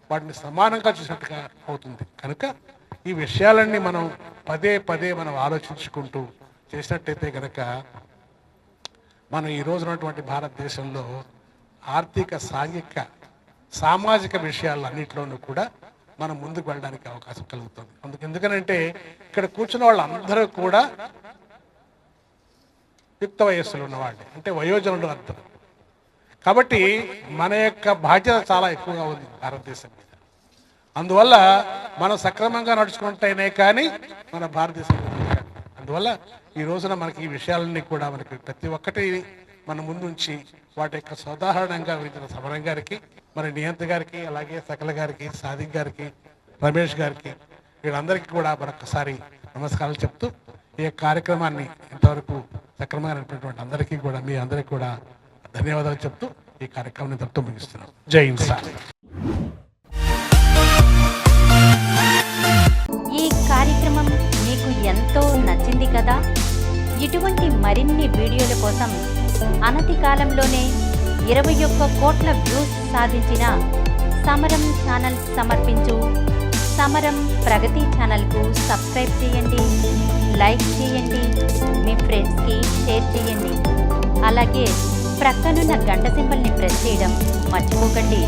వాటిని సమానంగా చూసినట్టుగా అవుతుంది. కనుక ఈ విషయాలన్నీ మనం పదే పదే మనం ఆలోచించుకుంటూ చేసినట్టయితే కనుక మనం ఈ రోజు ఉన్నటువంటి భారతదేశంలో ఆర్థిక, సాంఘిక, సామాజిక విషయాలన్నింటిలోనూ కూడా మనం ముందుకు వెళ్ళడానికి అవకాశం కలుగుతుంది. ఎందుకనంటే ఇక్కడ కూర్చున్న వాళ్ళందరూ కూడా యుక్త వయస్సులో ఉన్నవాళ్ళే, అంటే వయోజనులు అర్థం. కాబట్టి మన యొక్క బాధ్యత చాలా ఎక్కువగా ఉంది భారతదేశం మీద. అందువల్ల మనం సక్రమంగా నడుచుకుంటేనే కానీ మన భారతదేశం. అందువల్ల ఈ రోజున మనకి ఈ విషయాలన్నీ కూడా మనకి ప్రతి ఒక్కటి మన ముందుంచి వాటి యొక్క సాధారణంగా విధించిన సమరం గారికి, మరి నియంత గారికి, అలాగే సకల గారికి, సాదిక్ గారికి, రమేష్ గారికి, వీళ్ళందరికీ కూడా మరొకసారి నమస్కారాలు చెప్తూ ఈ కార్యక్రమాన్ని ఇంతవరకు సక్రమంగా నడిపినటువంటి అందరికీ కూడా, మీ అందరికీ కూడా ధన్యవాదాలు చెప్తూ ఈ కార్యక్రమాన్ని ఇంతటితో ముగిస్తున్నాం. జై హింద్. ఈ కార్యక్రమం మీకు ఎంతో నచ్చింది కదా. ఇటువంటి మరిన్ని వీడియోల కోసం అనతి కాలంలోనే 21 కోట్ల వ్యూస్ సాధించిన సమరం ఛానల్ సమర్పించు సమరం ప్రగతి ఛానల్కు సబ్స్క్రైబ్ చేయండి, లైక్ చేయండి, మీ ఫ్రెండ్స్కి షేర్ చేయండి. అలాగే ప్రక్కనున్న గంట సింబల్ని ప్రెస్ చేయడం మర్చిపోకండి.